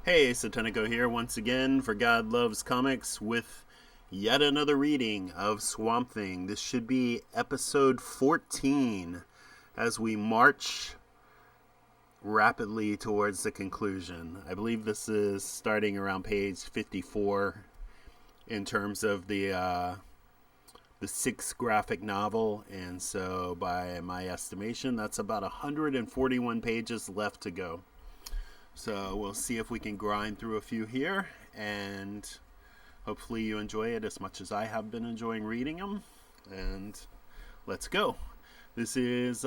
Hey, Satanico here once again for God Loves Comics with yet another reading of Swamp Thing. This should be episode 14 as we march rapidly towards the conclusion. I believe this is starting around page 54 in terms of the sixth graphic novel, and so by my estimation, that's about 141 pages left to go. So we'll see if we can grind through a few here, and hopefully you enjoy it as much as I have been enjoying reading them. And let's go. This is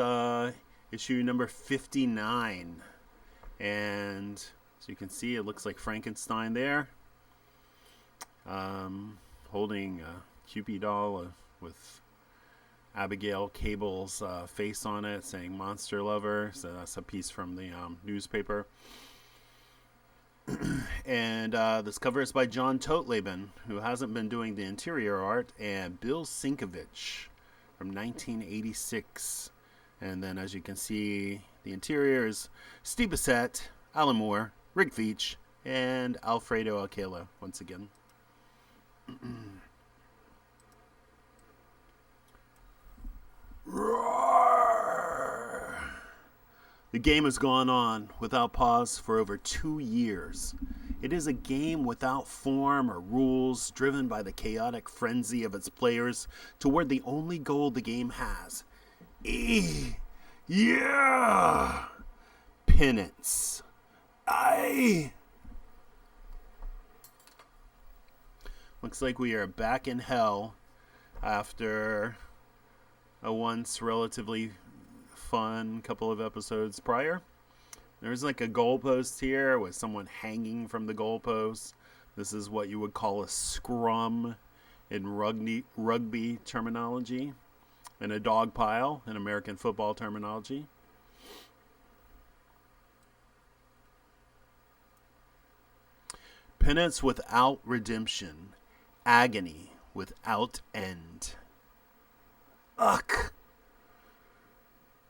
issue number 59, and as you can see, it looks like Frankenstein there, holding a Cupid doll with Abigail Cable's face on it, saying "Monster Lover." So that's a piece from the newspaper. And this cover is by John Totleben, who hasn't been doing the interior art, and Bill Sienkiewicz from 1986. And then, as you can see, the interior is Steve Bissette, Alan Moore, Rick Veitch, and Alfredo Alcala once again. Roar! The game has gone on without pause for over 2 years. It is a game without form or rules, driven by the chaotic frenzy of its players toward the only goal the game has. Yeah! Penance. Looks like we are back in hell after a once relatively fun couple of episodes prior. There's like a goalpost here with someone hanging from the goalpost. This is what you would call a scrum in rugby terminology, and a dog pile in American football terminology. Penance without redemption, agony without end. Ugh!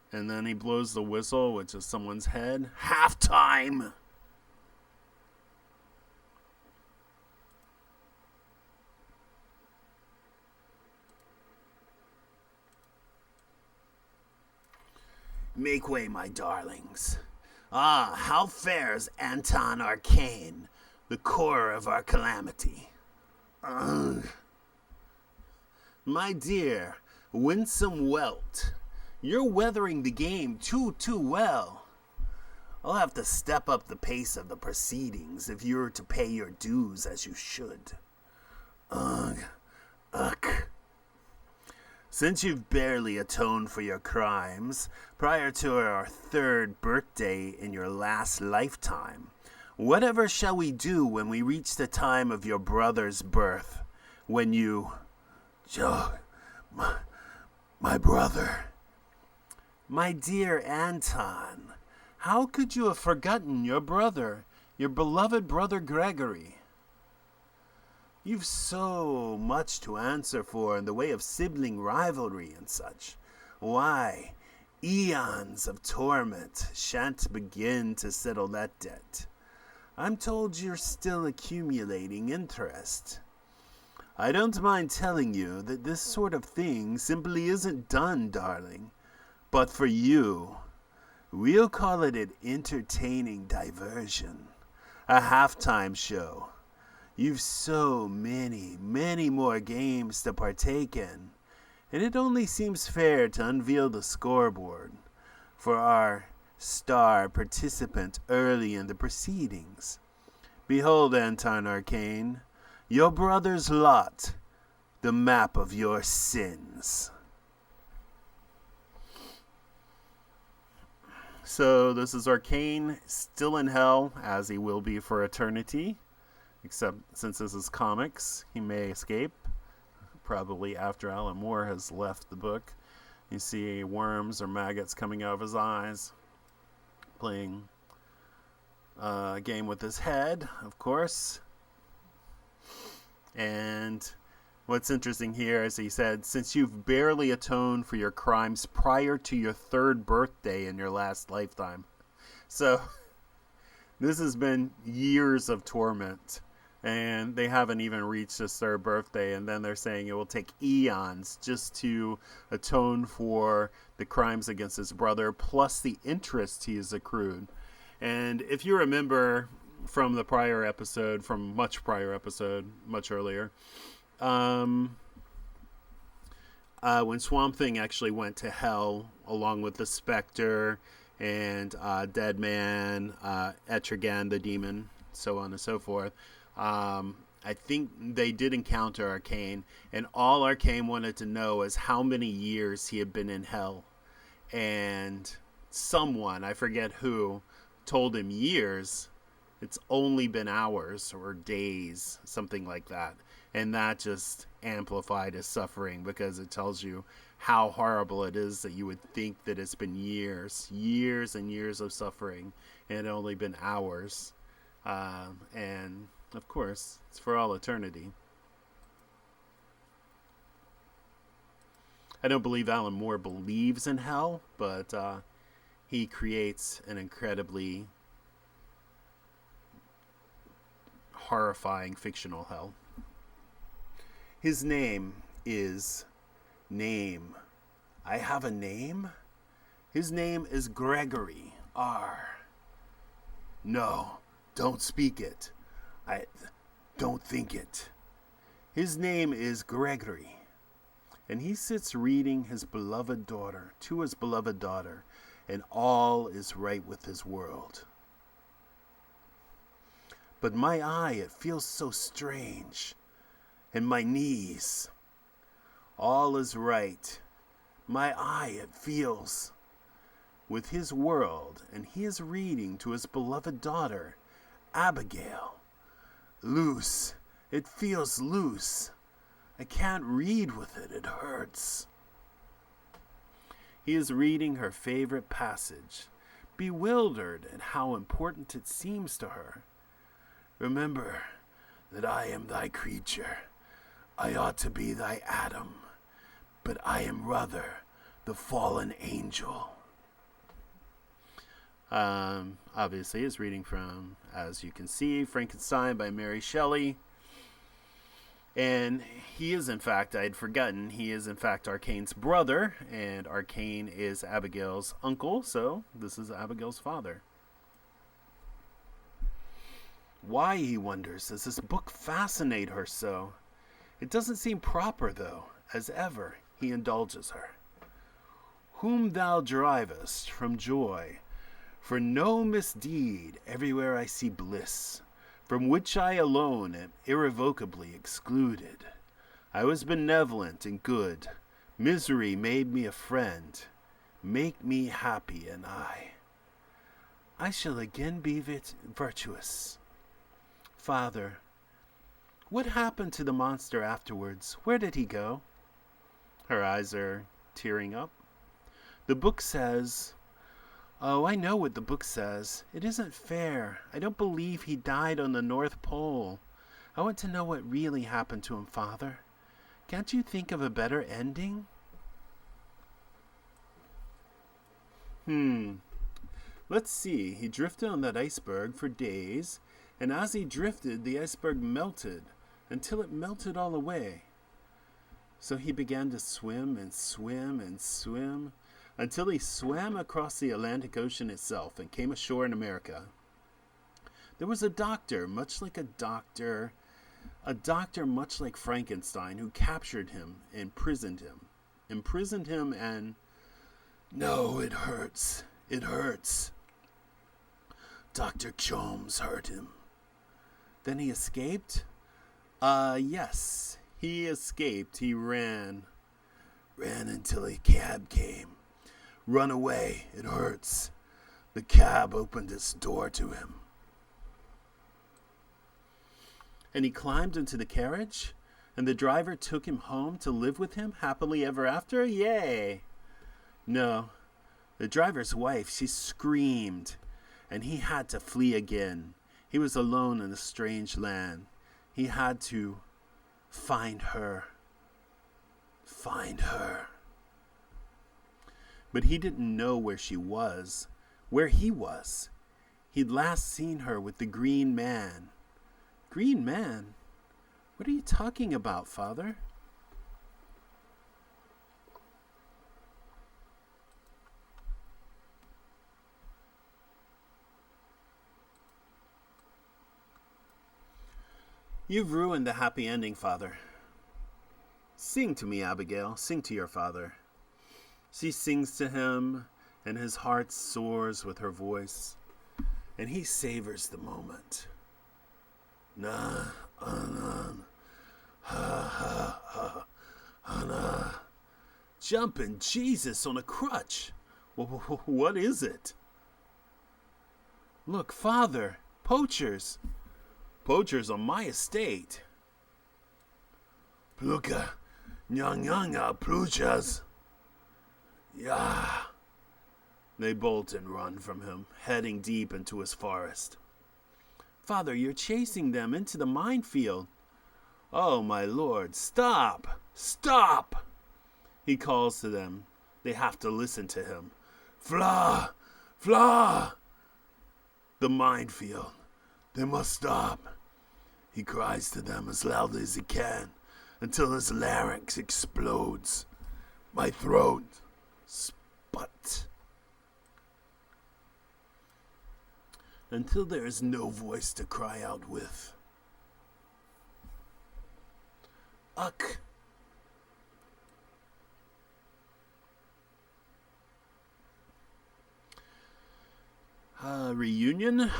And then he blows the whistle, which is someone's head. Halftime! Make way, my darlings. Ah, how fares Anton Arcane, the core of our calamity? Ugh. My dear, winsome welt, you're weathering the game too well. I'll have to step up the pace of the proceedings if you're to pay your dues as you should. Ugh. Since you've barely atoned for your crimes prior to our third birthday in your last lifetime, whatever shall we do when we reach the time of your brother's birth? When you... My brother. My dear Anton, how could you have forgotten your brother, your beloved brother Gregory? You've so much to answer for in the way of sibling rivalry and such. Why, eons of torment shan't begin to settle that debt. I'm told you're still accumulating interest. I don't mind telling you that this sort of thing simply isn't done, darling. But for you, we'll call it an entertaining diversion, a halftime show. You've so many more games to partake in, and it only seems fair to unveil the scoreboard for our star participant early in the proceedings. Behold, Anton Arcane, your brother's lot, the map of your sins. So this is Arcane, still in hell, as he will be for eternity. Except since this is comics, he may escape, probably after Alan Moore has left the book. You see worms or maggots coming out of his eyes, playing a game with his head, of course. And what's interesting here is he said, since you've barely atoned for your crimes prior to your third birthday in your last lifetime. So This has been years of torment, and they haven't even reached his third birthday, and then they're saying it will take eons just to atone for the crimes against his brother, plus the interest he has accrued. And if you remember from the prior episode, from much earlier, when Swamp Thing actually went to hell along with the Spectre and Dead Man, Etrigan the Demon, so on and so forth, I think they did encounter Arcane, and all Arcane wanted to know is how many years he had been in hell. And someone, I forget who, told him years. It's only been hours or days, something like that. And that just amplified his suffering, because it tells you how horrible it is that you would think that it's been years and years of suffering, and it only been hours. And of course, it's for all eternity. I don't believe Alan Moore believes in hell, but he creates an incredibly horrifying fictional hell. His name is Name. I have a name? His name is Gregory R. No, don't speak it. I don't think it. His name is Gregory, and he sits reading to his beloved daughter, and all is right with his world. But my eye, it feels so strange, and my knees. All is right. My eye, it feels with his world, and he is reading to his beloved daughter, Abigail. Loose. It feels loose. I can't read with it. It hurts. He is reading her favorite passage, bewildered at how important it seems to her. Remember that I am thy creature. I ought to be thy Adam, but I am rather the fallen angel. Obviously, it's reading from, as you can see, Frankenstein by Mary Shelley. And he is, in fact, I had forgotten, he is, in fact, Arcane's brother, and Arcane is Abigail's uncle, so this is Abigail's father. Why, he wonders, does this book fascinate her so? It doesn't seem proper, though, as ever he indulges her. Whom thou drivest from joy, for no misdeed, everywhere I see bliss, from which I alone am irrevocably excluded. I was benevolent and good. Misery made me a friend. Make me happy, and I shall again be virtuous. Father, what happened to the monster afterwards? Where did he go? Her eyes are tearing up. The book says... Oh, I know what the book says. It isn't fair. I don't believe he died on the North Pole. I want to know what really happened to him, Father. Can't you think of a better ending? Let's see. He drifted on that iceberg for days, and as he drifted, the iceberg melted until it melted all away. So he began to swim and swim and swim, until he swam across the Atlantic Ocean itself and came ashore in America. There was a doctor much like Frankenstein, who captured him and imprisoned him and... No, it hurts. It hurts. Dr. Chomes hurt him. Then he escaped? Yes, he escaped. He ran until a cab came. Run away, it hurts. The cab opened its door to him. And he climbed into the carriage, and the driver took him home to live with him happily ever after? Yay! No, the driver's wife, she screamed, and he had to flee again. He was alone in a strange land. He had to find her. Find her. But he didn't know where she was, where he was. He'd last seen her with the green man. Green man? What are you talking about, Father? You've ruined the happy ending, Father. Sing to me, Abigail. Sing to your father. She sings to him, and his heart soars with her voice, and he savors the moment. Na, anan, ha, ha, ha, ana. Jumping Jesus on a crutch. What is it? Look, Father, poachers. Poachers on my estate. Pluka, nyanga, pluchas. Yeah. They bolt and run from him, heading deep into his forest. Father, you're chasing them into the minefield. Oh, my lord, stop! Stop! He calls to them. They have to listen to him. Fla! Fla! The minefield. They must stop. He cries to them as loudly as he can until his larynx explodes. My throat sput. Until there is no voice to cry out with. Uck. Reunion.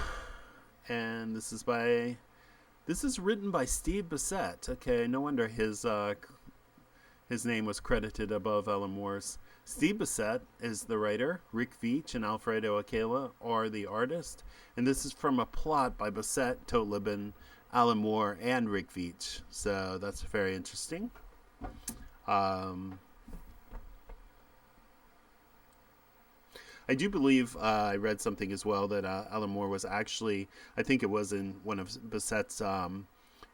And this is written by Steve Bissette. Okay, no wonder his name was credited above Alan Moore's. Steve Bissette is the writer. Rick Veitch and Alfredo Akela are the artist. And this is from a plot by Bissette, Totleben, Alan Moore, and Rick Veitch. So that's very interesting. I do believe I read something as well that Alan Moore was actually, I think it was in one of Bissette's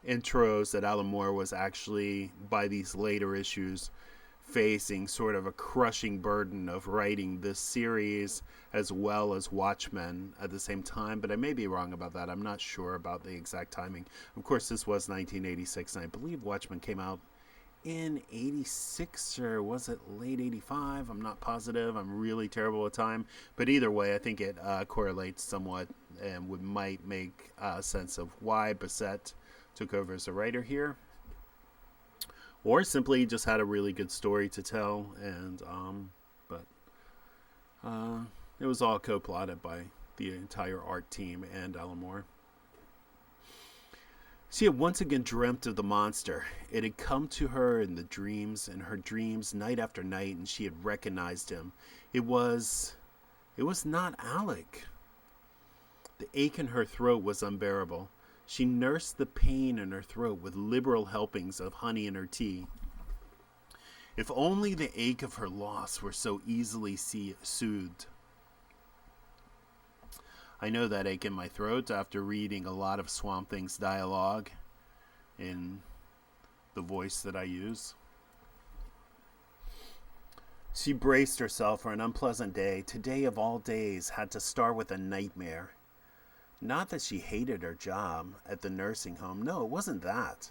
intros, that Alan Moore was actually, by these later issues, facing sort of a crushing burden of writing this series as well as Watchmen at the same time. But I may be wrong about that. I'm not sure about the exact timing. Of course, this was 1986, and I believe Watchmen came out in 86, or was it late 85? I'm not positive. I'm really terrible with time. But either way, I think it correlates somewhat and might make sense of why Bissette took over as a writer here. Or simply just had a really good story to tell. And but it was all co-plotted by the entire art team and Alan Moore. She had once again dreamt of the monster. It had come to her in her dreams, night after night, and she had recognized him. It was not Alec. The ache in her throat was unbearable. She nursed the pain in her throat with liberal helpings of honey in her tea. If only the ache of her loss were so easily soothed. I know that ache in my throat after reading a lot of Swamp Thing's dialogue in the voice that I use. She braced herself for an unpleasant day. Today of all days had to start with a nightmare. Not that she hated her job at the nursing home. No, it wasn't that.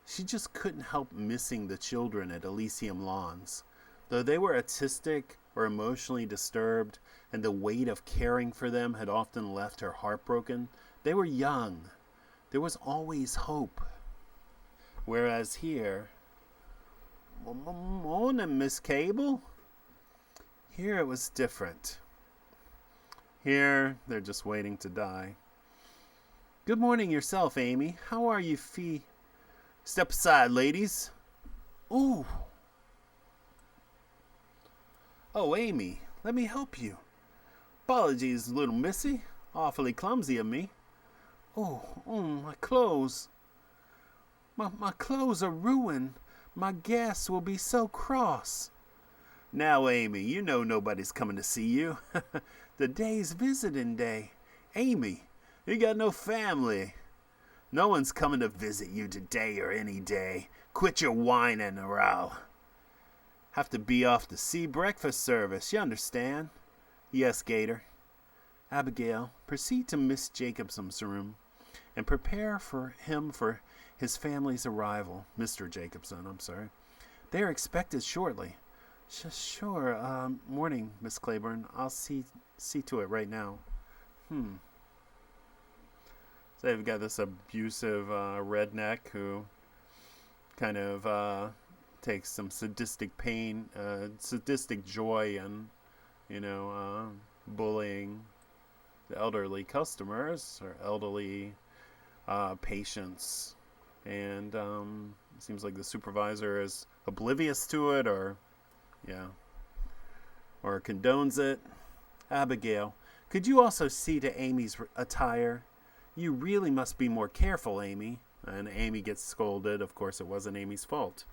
She just couldn't help missing the children at Elysium Lawns. Though they were autistic or emotionally disturbed, and the weight of caring for them had often left her heartbroken, they were young. There was always hope. Whereas here, morning, Miss Cable. Here it was different. Here, they're just waiting to die. Good morning yourself, Amy. How are you, Fee? Step aside, ladies. Ooh. Oh, Amy, let me help you. Apologies, little missy. Awfully clumsy of me. Oh, my clothes. My clothes are ruined. My guests will be so cross. Now, Amy, you know nobody's coming to see you. The day's visiting day. Amy, you got no family. No one's coming to visit you today or any day. Quit your whining, or I'll have to be off to see breakfast service, you understand? Yes, Gator. Abigail, proceed to Miss Jacobson's room and prepare for his family's arrival. Mr. Jacobson, I'm sorry. They are expected shortly. Sure. Morning, Miss Claiborne. I'll see to it right now. So they've got this abusive redneck who kind of takes some sadistic joy in, bullying the elderly customers or elderly patients. And it seems like the supervisor is oblivious to it or condones it. Abigail, could you also see to Amy's attire? You really must be more careful, Amy. And Amy gets scolded. Of course, it wasn't Amy's fault.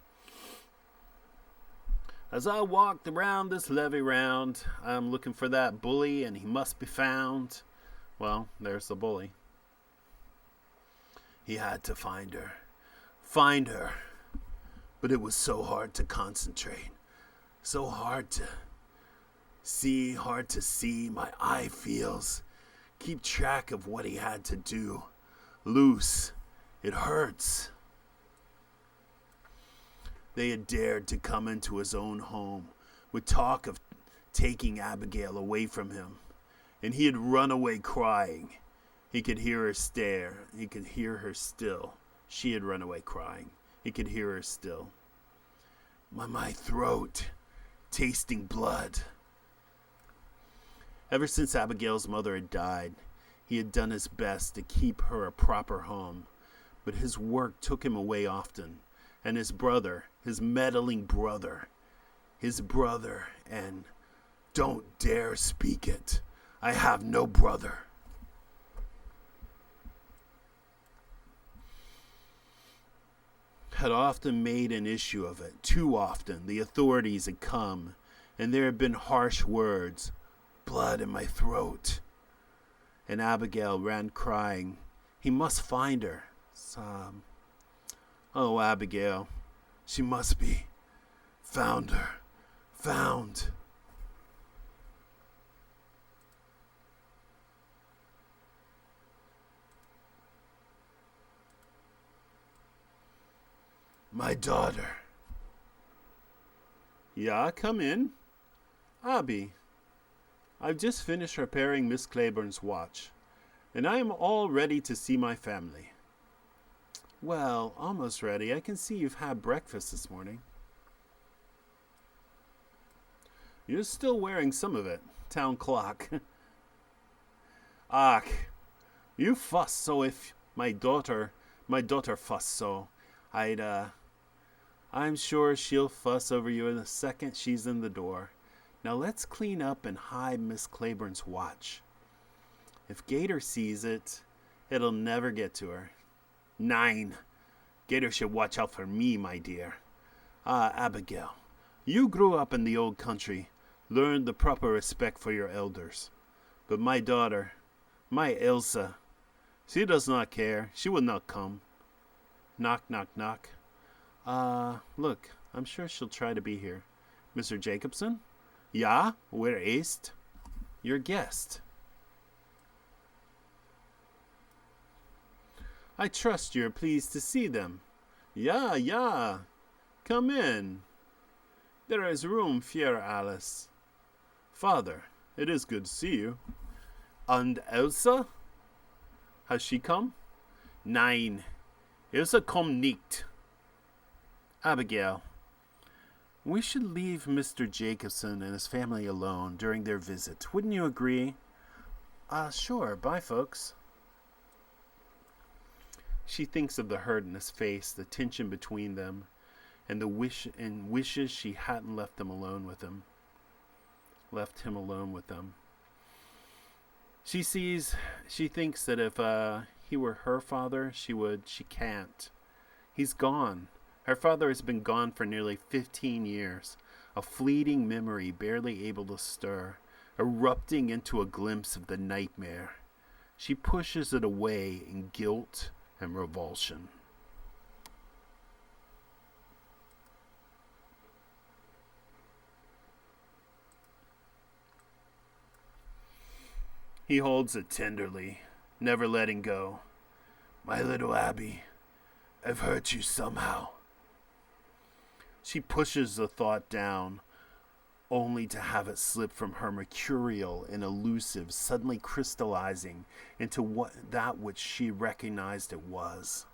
As I walked around this levee round, I'm looking for that bully, and he must be found. Well, there's the bully. He had to find her. But it was so hard to concentrate. So hard to see. My eye feels. Keep track of what he had to do. Loose. It hurts. They had dared to come into his own home with talk of taking Abigail away from him. And he had run away crying. He could hear her stare. He could hear her still. She had run away crying. He could hear her still. My throat, tasting blood. Ever since Abigail's mother had died, he had done his best to keep her a proper home. But his work took him away often. And his brother, his meddling brother, and don't dare speak it. I have no brother. Had often made an issue of it. Too often the authorities had come, and there had been harsh words. Blood in my throat. And Abigail ran crying. He must find her. Sob. Oh, Abigail. She must be. Found her. Found. My daughter. Yeah, come in. Abby, I've just finished repairing Miss Claiborne's watch, and I am all ready to see my family. Well, almost ready. I can see you've had breakfast this morning. You're still wearing some of it. Town clock. Ach, you fuss so if my daughter fuss so. I'm sure she'll fuss over you in the second she's in the door. Now let's clean up and hide Miss Claiborne's watch. If Gator sees it, it'll never get to her. 9. Gator should watch out for me, my dear. Abigail, you grew up in the old country, learned the proper respect for your elders. But my daughter, my Elsa, she does not care. She will not come. Knock, knock, knock. Look, I'm sure she'll try to be here. Mr. Jacobson? Ja, where ist? Your guest. I trust you're pleased to see them. Ja. Come in. There is room, fier Alice. Father, it is good to see you. And Elsa? Has she come? Nein. Elsa kommt nicht. Abigail, we should leave Mr. Jacobson and his family alone during their visit. Wouldn't you agree? Sure. Bye, folks. She thinks of the hurt in his face, the tension between them, and wishes she hadn't left him alone with him. She thinks that if he were her father, she can't. He's gone. Her father has been gone for nearly 15 years, a fleeting memory barely able to stir, erupting into a glimpse of the nightmare. She pushes it away in guilt and revulsion. He holds it tenderly, never letting go. My little Abby, I've hurt you somehow. She pushes the thought down, only to have it slip from her mercurial and elusive, suddenly crystallizing into that which she recognized it was.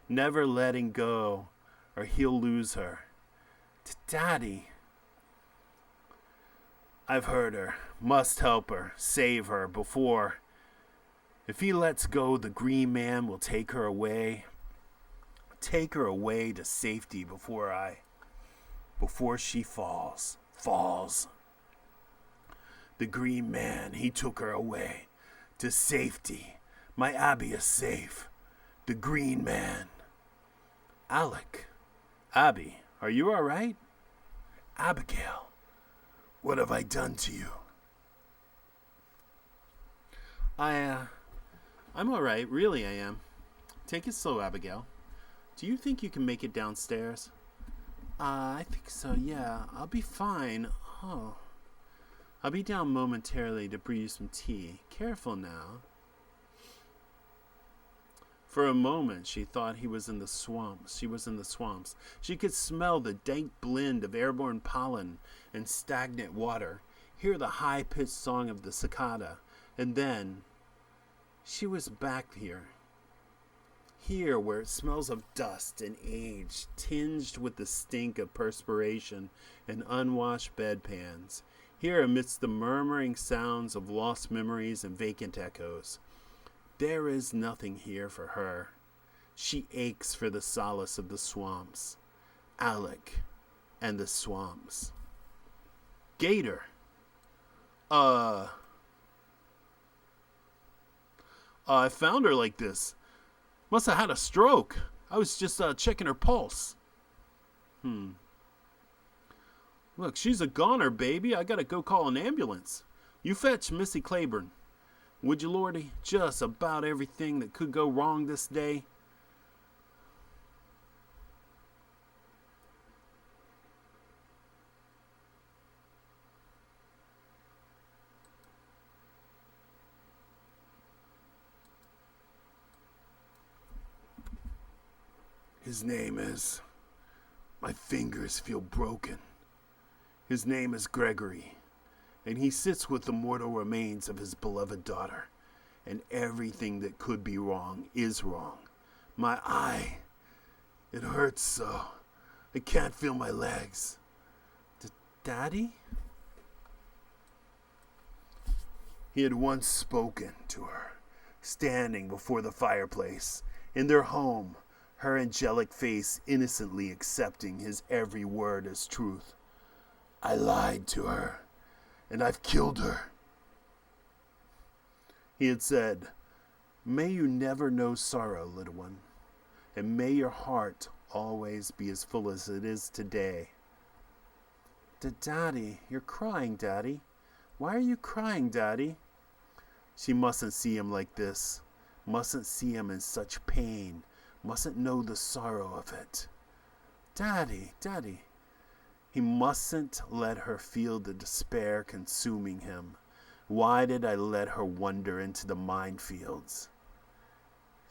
Never letting go, or he'll lose her. Daddy. I've heard her. Must help her, save her before. If he lets go, the green man will take her away. Take her away to safety before she falls. The green man, he took her away to safety. My Abby is safe. The green man. Alec. Abby, are you all right? Abigail, what have I done to you? I'm all right. Really, I am. Take it slow, Abigail. Do you think you can make it downstairs? I think so, yeah. I'll be fine. Oh. I'll be down momentarily to brew you some tea. Careful now. For a moment, she thought he was in the swamps. She was in the swamps. She could smell the dank blend of airborne pollen and stagnant water, hear the high-pitched song of the cicada, and then she was back here. Here, where it smells of dust and age, tinged with the stink of perspiration and unwashed bedpans. Here, amidst the murmuring sounds of lost memories and vacant echoes. There is nothing here for her. She aches for the solace of the swamps. Alec and the swamps. Gator. I found her like this. Must have had a stroke. I was just checking her pulse. Look, she's a goner, baby. I gotta go call an ambulance. You fetch Missy Claiborne. Would you, Lordy? Just about everything that could go wrong this day. His name is... My fingers feel broken. His name is Gregory, and he sits with the mortal remains of his beloved daughter, and everything that could be wrong is wrong. My eye, it hurts so. I can't feel my legs. Daddy? He had once spoken to her, standing before the fireplace, in their home, her angelic face innocently accepting his every word as truth. I lied to her, and I've killed her. He had said, may you never know sorrow, little one, and may your heart always be as full as it is today. Daddy, you're crying, Daddy. Why are you crying, Daddy? She mustn't see him like this, mustn't see him in such pain, mustn't know the sorrow of it. Daddy. He mustn't let her feel the despair consuming him. Why did I let her wander into the minefields?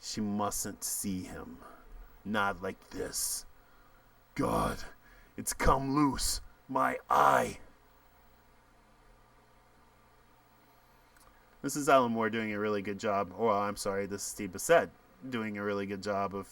She mustn't see him. Not like this. God, it's come loose. My eye. This is Alan Moore doing a really good job. This is Steve Bissette doing a really good job of,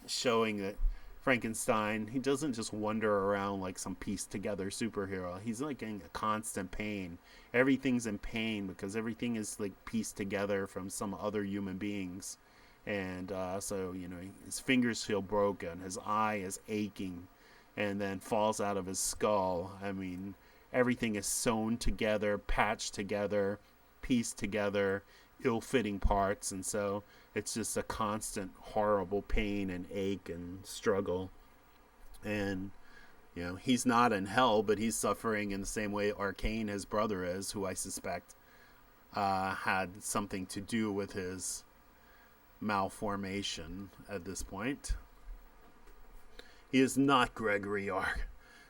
showing that Frankenstein, he doesn't just wander around like some pieced together superhero. He's like in a constant pain. Everything's in pain because everything is like pieced together from some other human beings. And so his fingers feel broken. His eye is aching and then falls out of his skull. I mean, everything is sewn together, patched together, pieced together, ill-fitting parts, and so it's just a constant horrible pain and ache and struggle. And he's not in hell, but he's suffering in the same way Arcane, his brother, is, who I suspect had something to do with his malformation at this point. He is not Gregory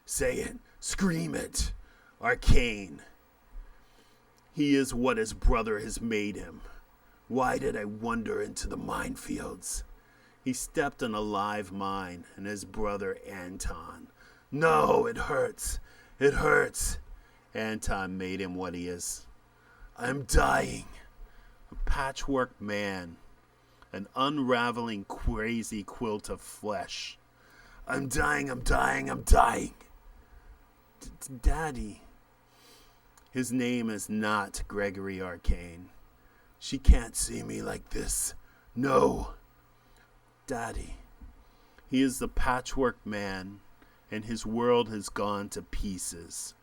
Say it, scream it, Arcane. He is what his brother has made him. Why did I wander into the minefields? He stepped on a live mine, and his brother Anton. No, it hurts. It hurts. Anton made him what he is. I'm dying. A patchwork man. An unraveling crazy quilt of flesh. I'm dying, I'm dying, I'm dying. Daddy. His name is not Gregory Arcane. She can't see me like this. No. Daddy. He is the patchwork man, and his world has gone to pieces.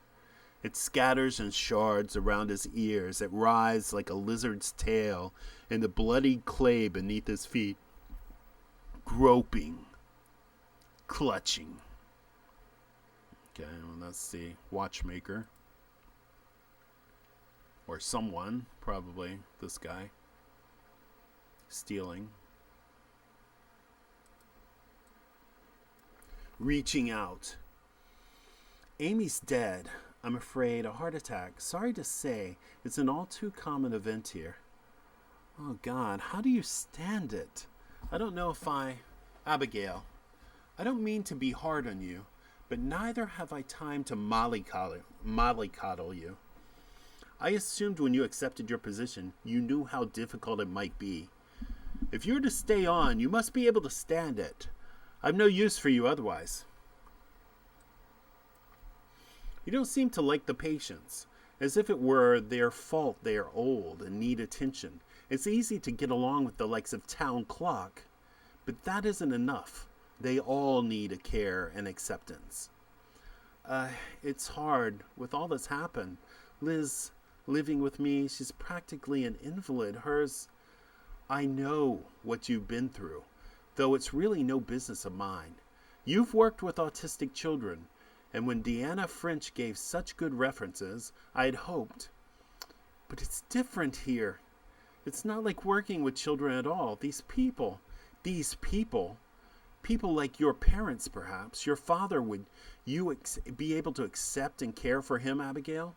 It scatters in shards around his ears. It writhes like a lizard's tail in the bloody clay beneath his feet. Groping. Clutching. Okay, well, that's the watchmaker. Or someone, probably this guy. Stealing. Reaching out. Amy's dead. I'm afraid a heart attack. Sorry to say, it's an all too common event here. Oh God, how do you stand it? I don't know if Abigail, I don't mean to be hard on you, but neither have I time to mollycoddle you. I assumed when you accepted your position, you knew how difficult it might be. If you're to stay on, you must be able to stand it. I've no use for you otherwise. You don't seem to like the patients, as if it were their fault they are old and need attention. It's easy to get along with the likes of Town Clock, but that isn't enough. They all need a care and acceptance. It's hard with all that's happened. Liz living with me, she's practically an invalid. I know what you've been through, though it's really no business of mine. You've worked with autistic children, and when Deanna French gave such good references, I had hoped. But it's different here. It's not like working with children at all. These people like your parents, perhaps. Your father, would you be able to accept and care for him, Abigail?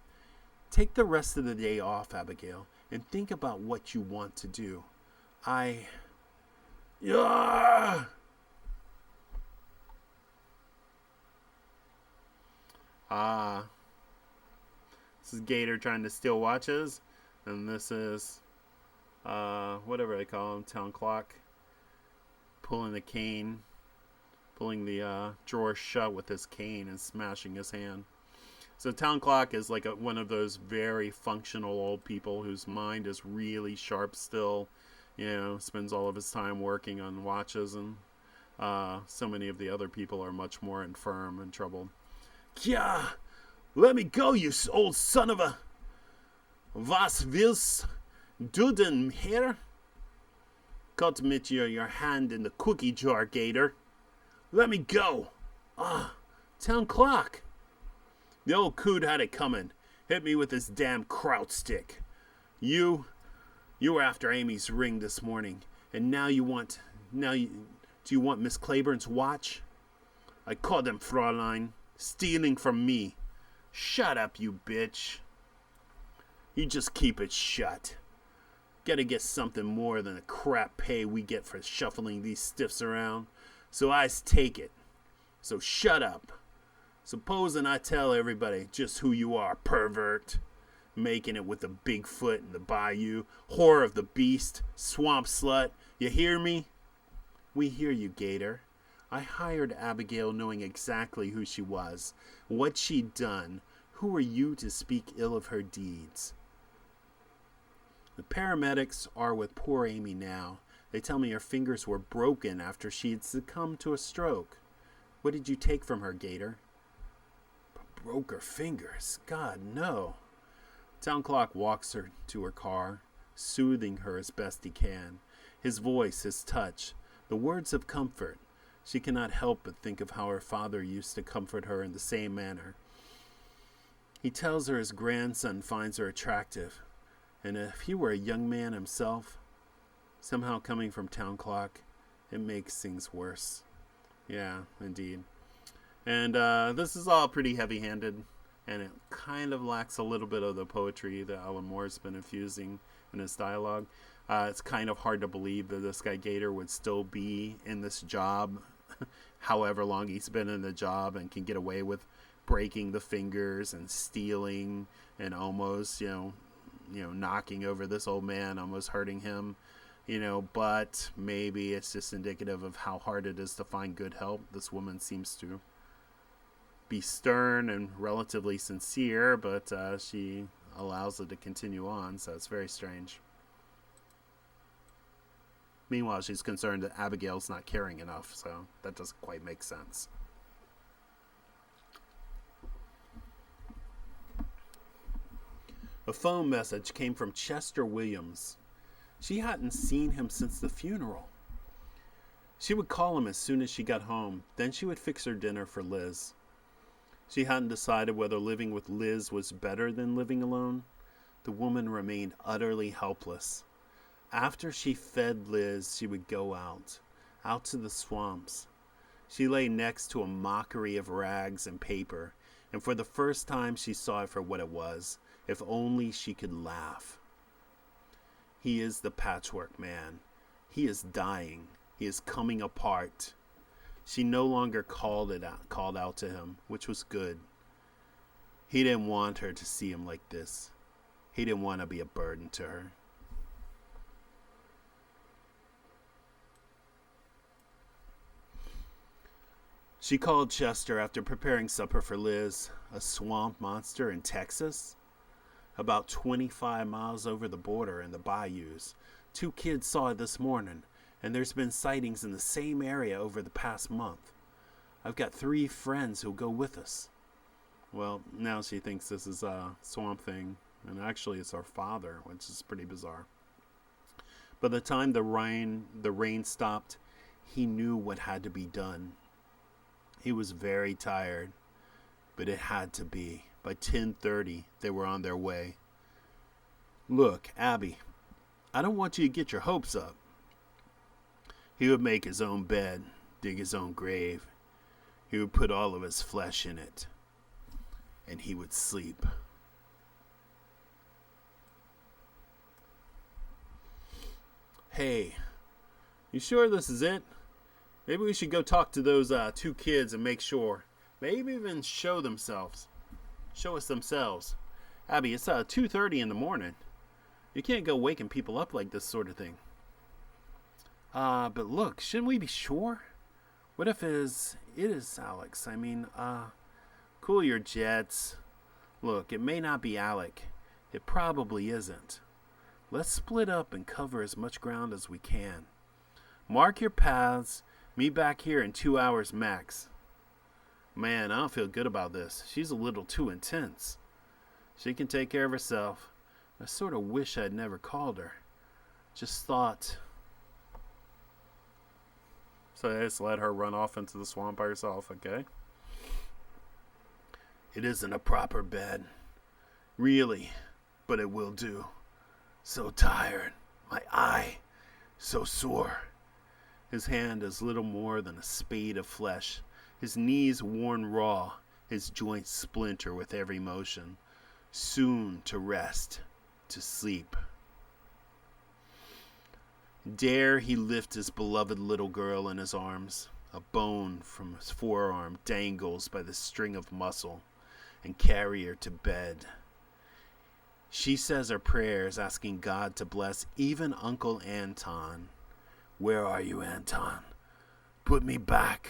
Take the rest of the day off, Abigail, and think about what you want to do. This is Gator trying to steal watches, and this is whatever they call him, Town Clock, pulling the cane, pulling the drawer shut with his cane and smashing his hand. So Town Clock is like one of those very functional old people whose mind is really sharp still, spends all of his time working on watches, and so many of the other people are much more infirm and troubled. Yeah, let me go, you old son of a... Was willst du denn, Herr? Got mit your hand in the cookie jar, Gator. Let me go. Town Clock. The old coot had it coming. Hit me with his damn kraut stick. You were after Amy's ring this morning, and do you want Miss Claiborne's watch? I caught them, Fräulein, stealing from me. Shut up, you bitch. You just keep it shut. Gotta get something more than the crap pay we get for shuffling these stiffs around. So I's take it. So shut up. Supposing I tell everybody just who you are, pervert. Making it with the Bigfoot and the bayou. Whore of the beast. Swamp slut. You hear me? We hear you, Gator. I hired Abigail knowing exactly who she was, what she'd done. Who are you to speak ill of her deeds? The paramedics are with poor Amy now. They tell me her fingers were broken after she had succumbed to a stroke. What did you take from her, Gator? Broke her fingers? God, no. Town Clock walks her to her car, soothing her as best he can. His voice, his touch, the words of comfort. She cannot help but think of how her father used to comfort her in the same manner. He tells her his grandson finds her attractive, and if he were a young man himself, somehow coming from Town Clock, it makes things worse. Yeah, indeed. And this is all pretty heavy-handed. and it kind of lacks a little bit of the poetry that Alan Moore's been infusing in his dialogue. It's kind of hard to believe that this guy Gator would still be in this job however long he's been in the job, and can get away with breaking the fingers and stealing and almost, knocking over this old man, almost hurting him, but maybe it's just indicative of how hard it is to find good help. This woman seems to be stern and relatively sincere, but she allows it to continue on, so it's very strange. Meanwhile, she's concerned that Abigail's not caring enough, so that doesn't quite make sense. A phone message came from Chester Williams. She hadn't seen him since the funeral. She would call him as soon as she got home, then she would fix her dinner for Liz. She hadn't decided whether living with Liz was better than living alone. The woman remained utterly helpless. After she fed Liz, she would go out to the swamps. She lay next to a mockery of rags and paper, and for the first time she saw it for what it was. If only she could laugh. He is the patchwork man. He is dying. He is coming apart. She no longer called out to him, which was good. He didn't want her to see him like this. He didn't want to be a burden to her. She called Chester after preparing supper for Liz. A swamp monster in Texas? About 25 miles over the border in the bayous. 2 kids saw it this morning, and there's been sightings in the same area over the past month. I've got 3 friends who'll go with us. Well, now she thinks this is a Swamp Thing, and actually it's her father, which is pretty bizarre. By the time the rain stopped, he knew what had to be done. He was very tired, but it had to be. By 10:30, they were on their way. Look, Abby, I don't want you to get your hopes up. He would make his own bed, dig his own grave. He would put all of his flesh in it, and he would sleep. Hey, you sure this is it? Maybe we should go talk to those 2 kids and make sure. Maybe even show us themselves. Abby, it's 2:30 in the morning. You can't go waking people up like this sort of thing. But look, shouldn't we be sure? What if it is Alex? Cool your jets. Look, it may not be Alec. It probably isn't. Let's split up and cover as much ground as we can. Mark your paths. Meet back here in 2 hours max. Man, I don't feel good about this. She's a little too intense. She can take care of herself. I sort of wish I'd never called her. Just thought. So I just let her run off into the swamp by herself, okay? It isn't a proper bed. Really, but it will do. So tired. My eye. So sore. His hand is little more than a spade of flesh. His knees worn raw. His joints splinter with every motion. Soon to rest. To sleep. Dare he lift his beloved little girl in his arms. A bone from his forearm dangles by the string of muscle, and carry her to bed. She says her prayers, asking God to bless even Uncle Anton. Where are you, Anton? Put me back.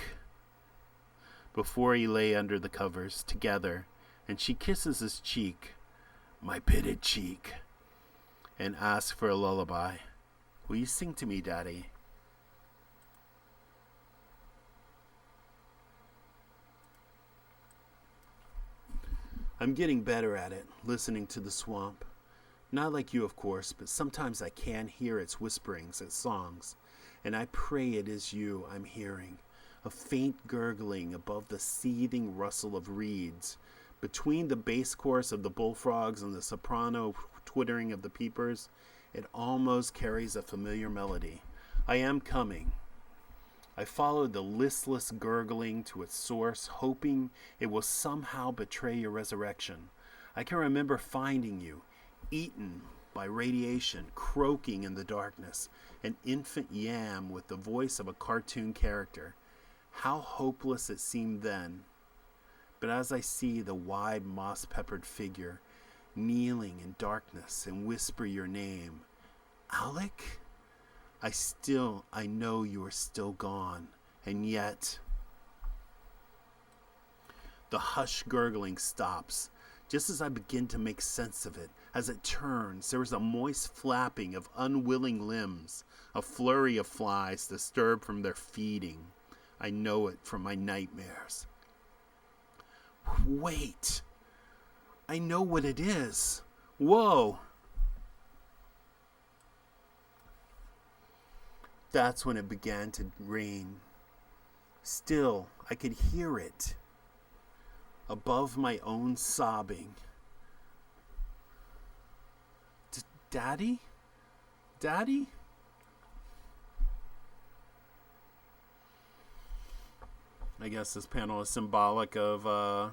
Before he lay under the covers, together, and she kisses his cheek, my pitted cheek, and asks for a lullaby. Will you sing to me, Daddy? I'm getting better at it, listening to the swamp. Not like you, of course, but sometimes I can hear its whisperings, its songs, and I pray it is you I'm hearing, a faint gurgling above the seething rustle of reeds, between the bass chorus of the bullfrogs and the soprano twittering of the peepers. It almost carries a familiar melody. I am coming. I followed the listless gurgling to its source, hoping it will somehow betray your resurrection. I can remember finding you, eaten by radiation, croaking in the darkness, an infant yam with the voice of a cartoon character. How hopeless it seemed then. But as I see the wide moss-peppered figure kneeling in darkness and whisper your name, Alec? I know you are still gone, and yet... The hushed gurgling stops. Just as I begin to make sense of it, as it turns, there is a moist flapping of unwilling limbs, a flurry of flies disturbed from their feeding. I know it from my nightmares. Wait! I know what it is. Whoa! That's when it began to rain. Still, I could hear it. Above my own sobbing. Daddy? Daddy? I guess this panel is symbolic of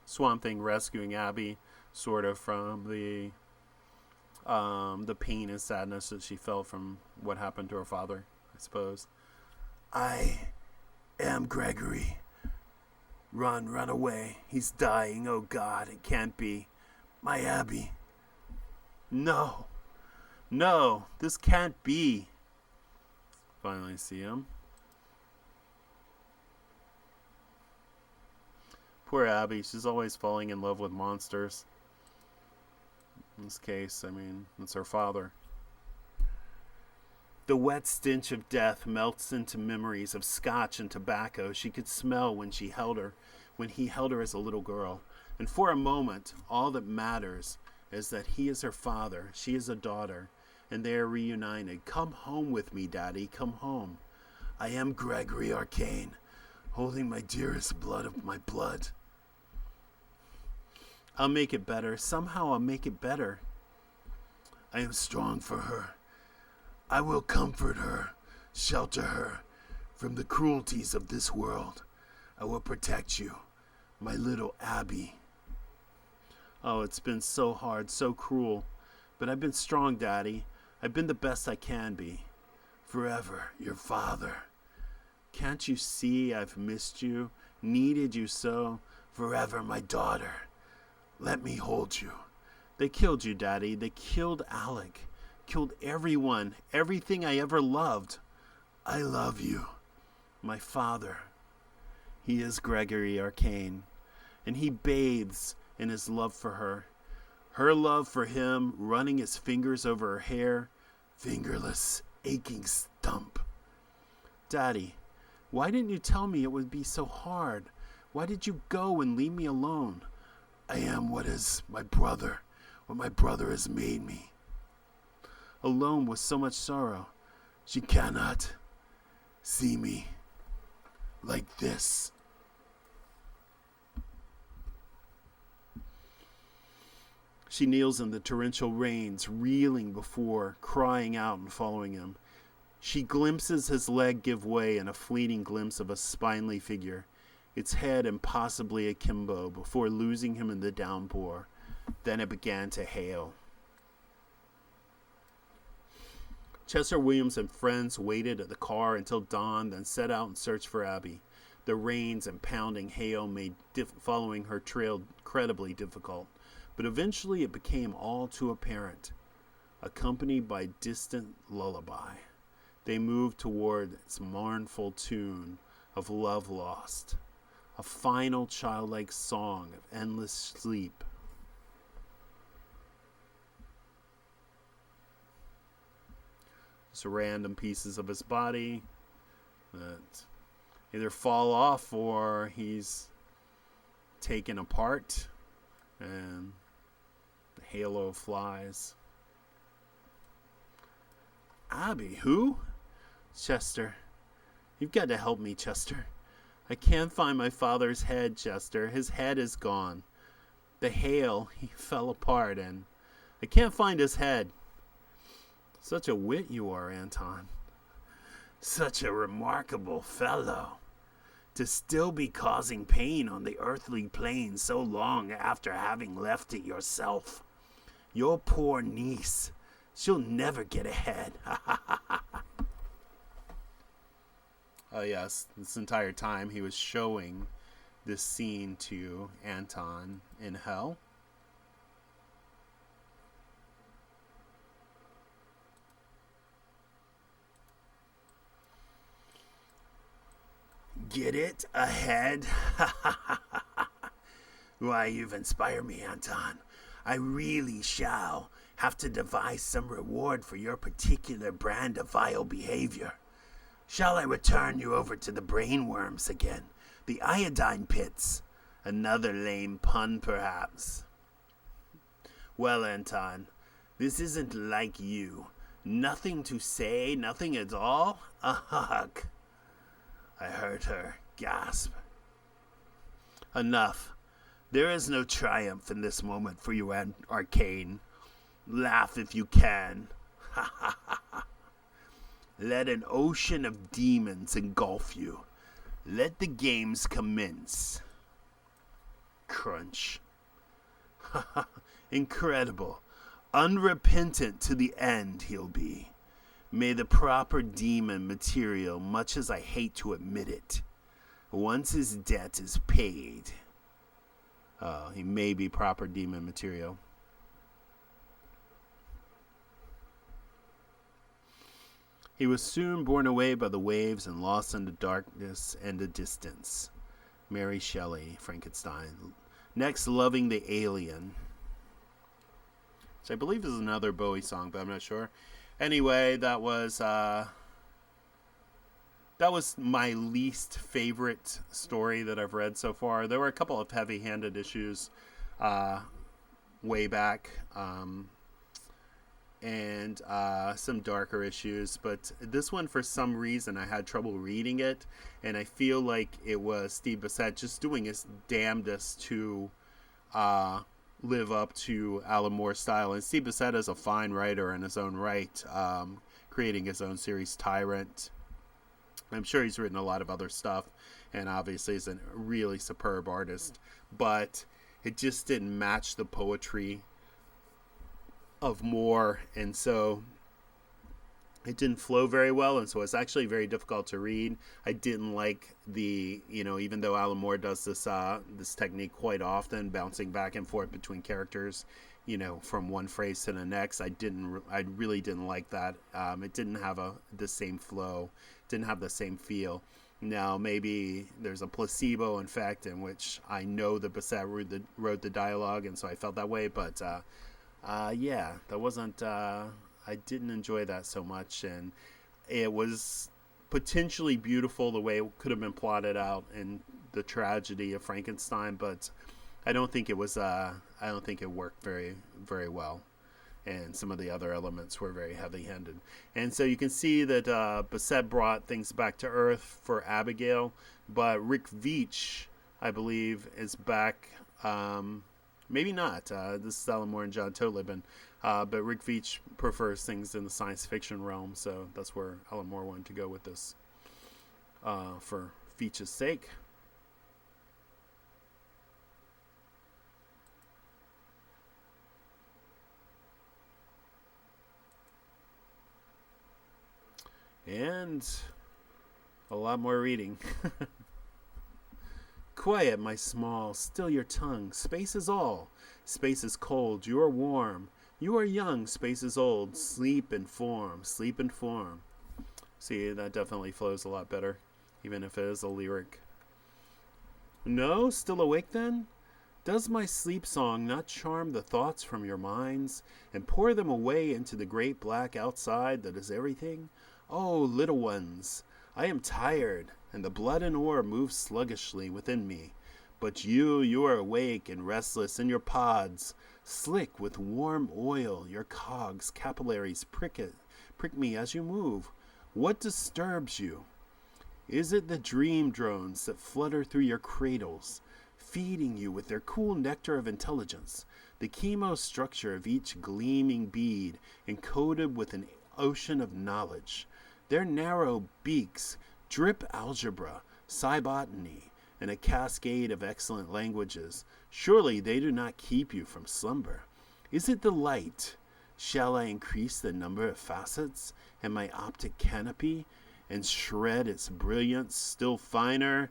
Swamp Thing rescuing Abby, sort of from the pain and sadness that she felt from what happened to her father, I suppose. I am Gregory. Run away. He's dying. Oh God, it can't be. My Abby. No, this can't be. Finally see him. Poor Abby, she's always falling in love with monsters. In this case, I mean, it's her father. The wet stench of death melts into memories of scotch and tobacco she could smell when he held her as a little girl. And for a moment, all that matters is that he is her father, she is a daughter, and they are reunited. Come home with me, Daddy, come home. I am Gregory Arcane, holding my dearest blood of my blood. I'll make it better. Somehow I'll make it better. I am strong for her. I will comfort her, shelter her from the cruelties of this world. I will protect you, my little Abby. Oh, it's been so hard, so cruel. But I've been strong, Daddy. I've been the best I can be. Forever, your father. Can't you see I've missed you, needed you so? Forever, my daughter. Let me hold you. They killed you, Daddy. They killed Alec. Killed everyone, everything I ever loved. I love you, my father. He is Gregory Arcane, and he bathes in his love for her. Her love for him, running his fingers over her hair, fingerless, aching stump. Daddy, why didn't you tell me it would be so hard? Why did you go and leave me alone? I am what my brother has made me. Alone with so much sorrow, she cannot see me like this. She kneels in the torrential rains, reeling before, crying out and following him. She glimpses his leg give way in a fleeting glimpse of a spindly figure, its head impossibly akimbo, before losing him in the downpour. Then it began to hail. Chester Williams and friends waited at the car until dawn, then set out in search for Abby. The rains and pounding hail made following her trail incredibly difficult, but eventually it became all too apparent. Accompanied by distant lullaby, they moved toward its mournful tune of love lost, a final childlike song of endless sleep. Just random pieces of his body that either fall off or he's taken apart, and the halo flies. Abby, who? Chester. You've got to help me, Chester. I can't find my father's head, Chester. His head is gone. The hail, he fell apart, and I can't find his head. Such a wit you are, Anton. Such a remarkable fellow. To still be causing pain on the earthly plane so long after having left it yourself. Your poor niece. She'll never get ahead. Oh yes, this entire time he was showing this scene to Anton in hell. Get it? Ahead? Why, you've inspired me, Anton. I really shall have to devise some reward for your particular brand of vile behavior. Shall I return you over to the brainworms again? The iodine pits? Another lame pun, perhaps. Well, Anton, this isn't like you. Nothing to say, nothing at all? Ugh. I heard her gasp. Enough. There is no triumph in this moment for you, Arcane. Laugh if you can. Ha ha ha ha. Let an ocean of demons engulf you. Let the games commence. Crunch. Ha ha. Incredible. Unrepentant to the end he'll be. May the proper demon material, much as I hate to admit it, once his debt is paid. He may be proper demon material. He was soon borne away by the waves and lost in the darkness and the distance. Mary Shelley, Frankenstein. Next, Loving the Alien, which I believe is another Bowie song, but I'm not sure. Anyway, that was my least favorite story that I've read so far. There were a couple of heavy-handed issues way back, and some darker issues, but this one, for some reason, I had trouble reading it, and I feel like it was Steve Bissette just doing his damnedest to live up to Alan Moore's style. And Steve Bissette is a fine writer in his own right, creating his own series, Tyrant. I'm sure he's written a lot of other stuff, and obviously is a really superb artist, but it just didn't match the poetry of Moore, and so it didn't flow very well, and so it's actually very difficult to read. I didn't like the, even though Alan Moore does this technique quite often, bouncing back and forth between characters, from one phrase to the next, I really didn't like that. It didn't have the same flow, didn't have the same feel. Now, maybe there's a placebo effect in which I know that Bissette wrote the dialogue, and so I felt that way, but yeah, that wasn't, I didn't enjoy that so much, and it was potentially beautiful the way it could have been plotted out in the tragedy of Frankenstein, but I don't think it worked very, very well, and some of the other elements were very heavy-handed. And so you can see that Bissette brought things back to Earth for Abigail, but Rick Veitch, I believe, is back. Maybe not. This is Alan Moore and John Totleben. But Rick Veitch prefers things in the science fiction realm, so that's where Alan Moore wanted to go with this for Veitch's sake. And a lot more reading. Quiet, my small, still your tongue. Space is all. Space is cold, you are warm. You are young, space is old. Sleep and form, sleep and form. See, that definitely flows a lot better, even if it is a lyric. No? Still awake then? Does my sleep song not charm the thoughts from your minds and pour them away into the great black outside that is everything? Oh, little ones, I am tired, and the blood and ore moves sluggishly within me. But you are awake and restless in your pods, slick with warm oil, your cogs, capillaries prick me as you move. What disturbs you? Is it the dream drones that flutter through your cradles, feeding you with their cool nectar of intelligence, the chemo structure of each gleaming bead encoded with an ocean of knowledge? Their narrow beaks drip algebra, psi-botany, and a cascade of excellent languages. Surely they do not keep you from slumber. Is it the light? Shall I increase the number of facets in my optic canopy and shred its brilliance still finer?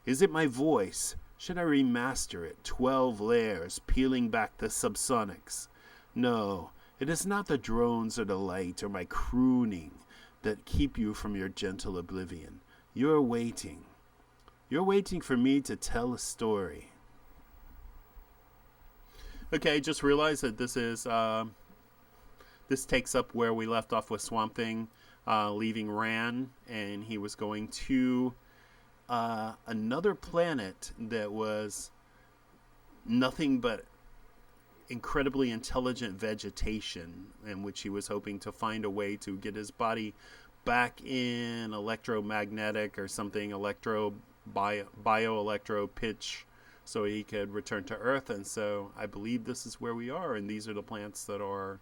Is it my voice? Should I remaster it 12 layers, peeling back the subsonics? No, it is not the drones or the light or my crooning that keep you from your gentle oblivion. You're waiting. You're waiting for me to tell a story. Okay, just realize that this is this takes up where we left off with Swamp Thing leaving Ran, and he was going to another planet that was nothing but incredibly intelligent vegetation, in which he was hoping to find a way to get his body back in electromagnetic or something, bioelectro pitch, so he could return to Earth. And so I believe this is where we are, and these are the plants that are,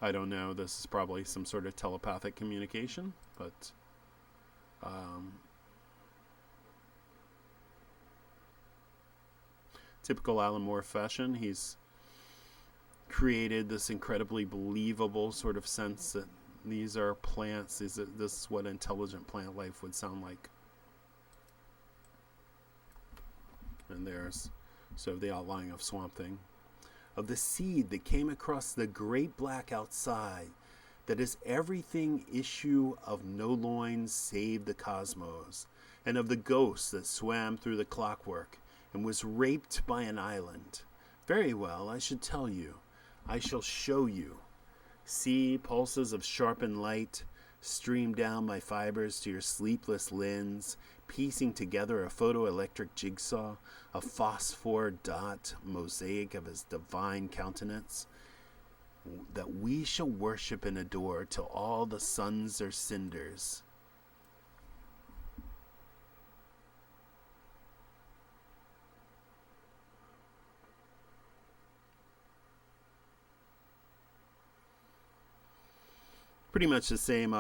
I don't know, this is probably some sort of telepathic communication, but typical Alan Moore fashion, he's created this incredibly believable sort of sense that these are plants, this is what intelligent plant life would sound like. And there's so the outline of Swamp Thing. Of the seed that came across the great black outside, that is everything issue of no loins save the cosmos, and of the ghost that swam through the clockwork and was raped by an island. Very well, I should tell you. I shall show you. See, pulses of sharpened light stream down my fibers to your sleepless lens, piecing together a photoelectric jigsaw, a phosphor dot mosaic of his divine countenance, that we shall worship and adore till all the suns are cinders. Pretty much the same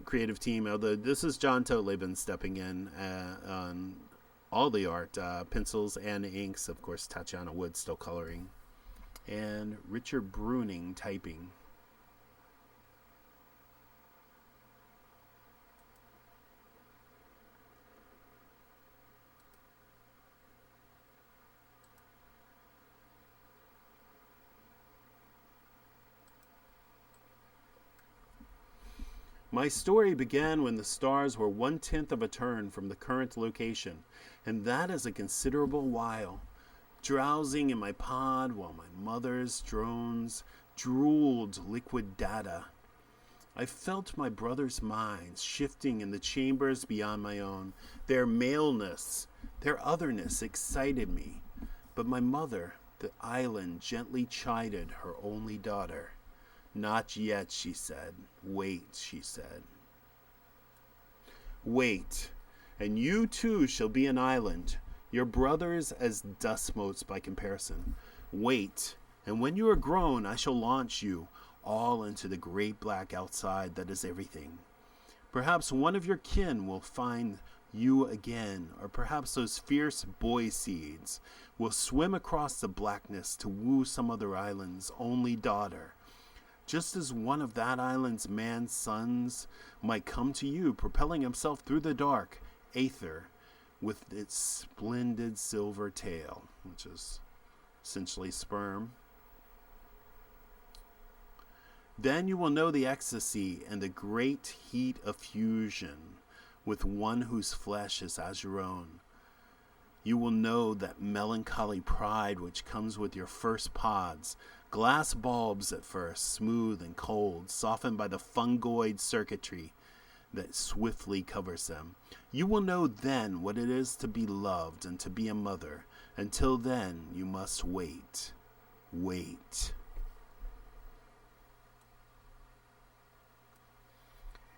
creative team, although this is John Totleben stepping in on all the art, pencils and inks, of course Tatiana Wood still coloring, and Richard Bruning typing. My story began when the stars were 1/10 of a turn from the current location, and that is a considerable while. Drowsing in my pod while my mother's drones drooled liquid data, I felt my brother's minds shifting in the chambers beyond my own. Their maleness, their otherness excited me, but my mother, the island, gently chided her only daughter. Not yet, she said. Wait, she said. Wait, and you too shall be an island, your brothers as dust motes by comparison. Wait, and when you are grown, I shall launch you all into the great black outside that is everything. Perhaps one of your kin will find you again, or perhaps those fierce boy seeds will swim across the blackness to woo some other island's only daughter. Just as one of that island's man's sons might come to you, propelling himself through the dark aether with its splendid silver tail, which is essentially sperm. Then you will know the ecstasy and the great heat of fusion with one whose flesh is as your own. You will know that melancholy pride which comes with your first pods, glass bulbs at first, smooth and cold, softened by the fungoid circuitry that swiftly covers them. You will know then what it is to be loved and to be a mother. Until then, you must wait. Wait.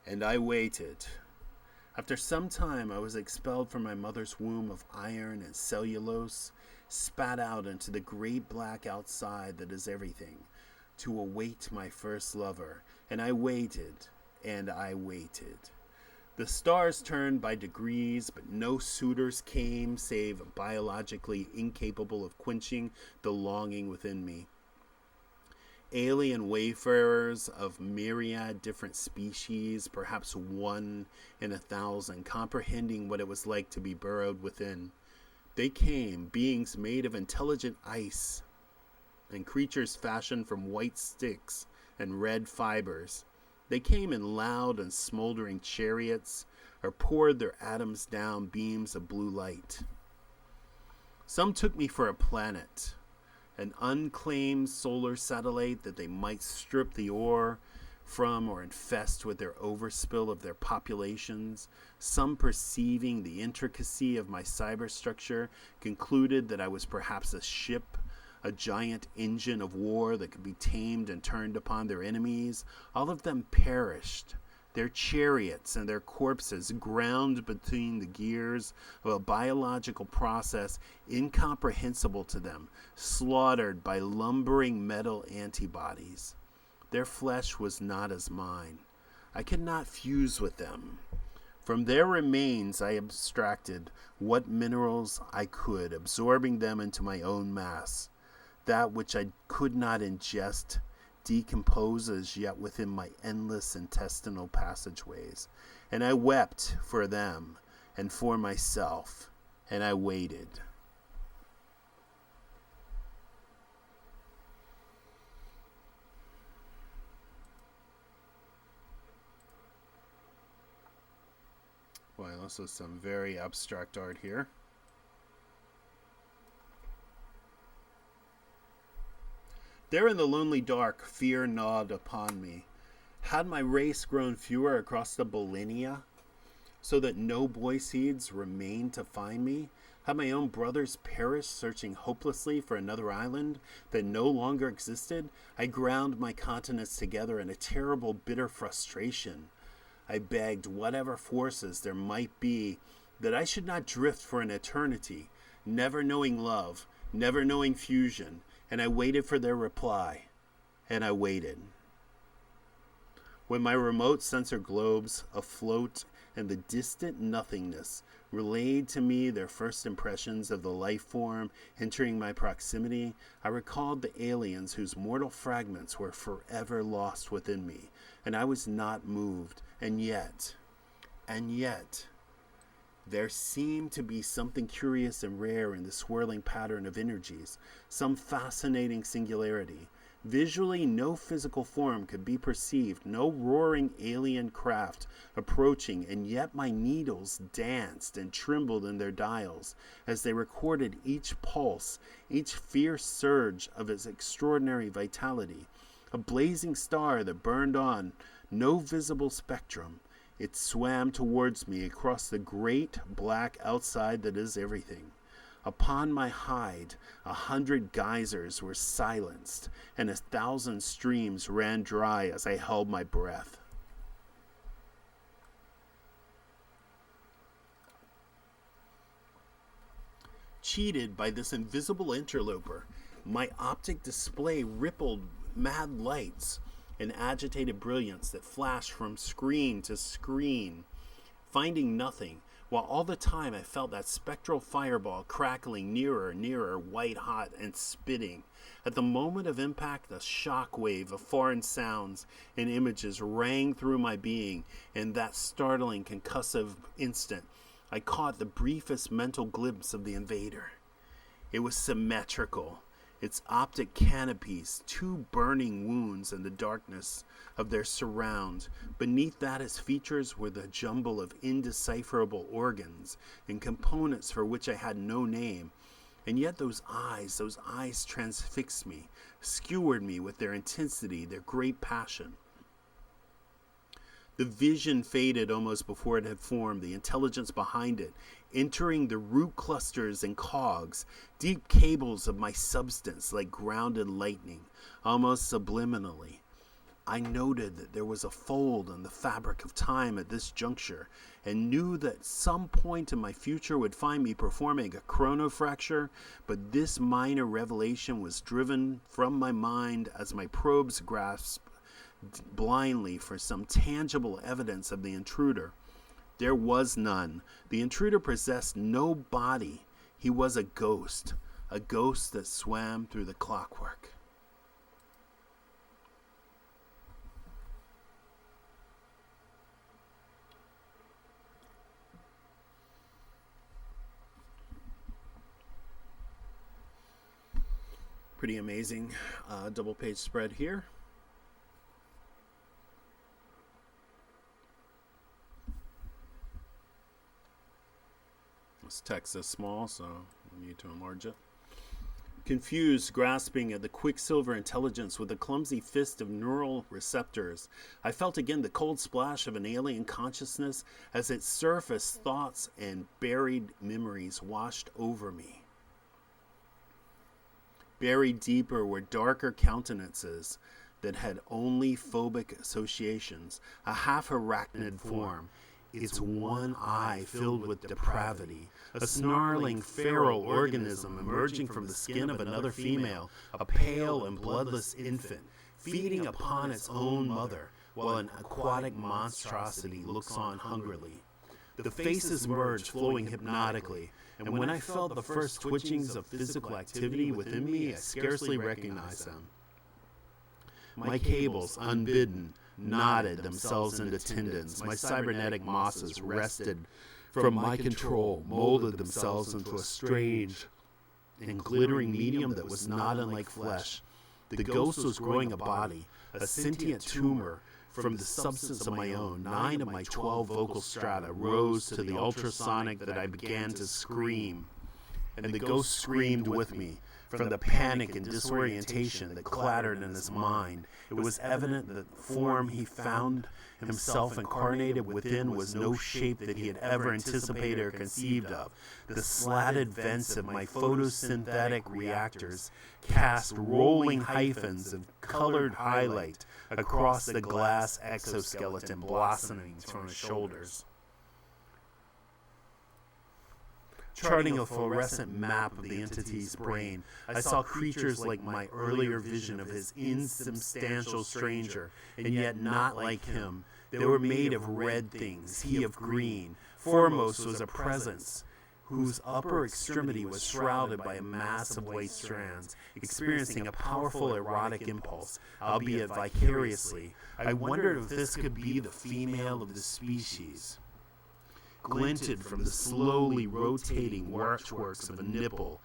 And I waited. After some time, I was expelled from my mother's womb of iron and cellulose, spat out into the great black outside that is everything, to await my first lover. And I waited, and I waited. The stars turned by degrees, but no suitors came save biologically incapable of quenching the longing within me. Alien wayfarers of myriad different species, perhaps 1 in 1,000, comprehending what it was like to be burrowed within. They came, beings made of intelligent ice, and creatures fashioned from white sticks and red fibers. They came in loud and smoldering chariots, or poured their atoms down beams of blue light. Some took me for a planet, an unclaimed solar satellite that they might strip the ore from or infest with their overspill of their populations. Some, perceiving the intricacy of my cyberstructure, concluded that I was perhaps a ship, a giant engine of war that could be tamed and turned upon their enemies. All of them perished, their chariots and their corpses ground between the gears of a biological process incomprehensible to them, slaughtered by lumbering metal antibodies. Their flesh was not as mine. I could not fuse with them. From their remains I abstracted what minerals I could, absorbing them into my own mass. That which I could not ingest decomposes yet within my endless intestinal passageways. And I wept for them and for myself, and I waited. Well, also some very abstract art here. There in the lonely dark, fear gnawed upon me. Had my race grown fewer across the millennia, so that no boy seeds remained to find me? Had my own brothers perished searching hopelessly for another island that no longer existed? I ground my continents together in a terrible, bitter frustration. I begged whatever forces there might be that I should not drift for an eternity, never knowing love, never knowing fusion, and I waited for their reply, and I waited. When my remote sensor globes afloat in the distant nothingness relayed to me their first impressions of the life form entering my proximity, I recalled the aliens whose mortal fragments were forever lost within me, and I was not moved. And yet, there seemed to be something curious and rare in the swirling pattern of energies, some fascinating singularity. Visually, no physical form could be perceived, no roaring alien craft approaching, and yet my needles danced and trembled in their dials as they recorded each pulse, each fierce surge of its extraordinary vitality. A blazing star that burned on no visible spectrum, it swam towards me across the great black outside that is everything. Upon my hide 100 geysers were silenced, and 1,000 streams ran dry as I held my breath. Cheated by this invisible interloper, my optic display rippled mad lights, an agitated brilliance that flashed from screen to screen, finding nothing, while all the time I felt that spectral fireball crackling nearer, white-hot and spitting. At the moment of impact, a shock wave of foreign sounds and images rang through my being. In that startling, concussive instant, I caught the briefest mental glimpse of the invader. It was symmetrical. Its optic canopies, 2 burning wounds in the darkness of their surround. Beneath that, its features were the jumble of indecipherable organs and components for which I had no name. And yet those eyes transfixed me, skewered me with their intensity, their great passion. The vision faded almost before it had formed, the intelligence behind it, entering the root clusters and cogs, deep cables of my substance like grounded lightning, almost subliminally. I noted that there was a fold in the fabric of time at this juncture, and knew that some point in my future would find me performing a chronofracture, but this minor revelation was driven from my mind as my probes grasped blindly for some tangible evidence of the intruder. There was none. The intruder possessed no body. He was a ghost that swam through the clockwork. Pretty amazing double page spread here. This text is small, so we need to enlarge it. Confused, grasping at the quicksilver intelligence with a clumsy fist of neural receptors, I felt again the cold splash of an alien consciousness as its surface thoughts and buried memories washed over me. Buried deeper were darker countenances that had only phobic associations, a half-arachnid form, its one eye filled with depravity, a snarling feral organism emerging from the skin of another female, a pale and bloodless infant, feeding upon its own mother, while an aquatic monstrosity looks on hungrily. The faces merged, flowing hypnotically, and when I felt the first twitchings of physical activity within me, I scarcely recognized them. My cables, unbidden, knotted themselves into tendons. My cybernetic mosses wrested from my control, molded themselves into a strange and glittering medium that was not unlike flesh. The ghost was growing a body, a sentient tumor from the substance of my own. 9 of my 12 vocal strata rose to the ultrasonic that I began to scream. And the ghost screamed with me from the panic and disorientation that clattered in his mind. It was evident that the form he found himself incarnated within was no shape that he had ever anticipated or conceived of. The slatted vents of my photosynthetic reactors cast rolling hyphens of colored highlight across the glass exoskeleton blossoming from his shoulders. Charting a fluorescent map of the entity's brain, I saw creatures like my earlier vision of his insubstantial stranger, and yet not like him. They were made of red things, he of green. Foremost was a presence whose upper extremity was shrouded by a mass of white strands, experiencing a powerful erotic impulse, albeit vicariously. I wondered if this could be the female of the species. Glinted from the slowly rotating archworks of a nipple,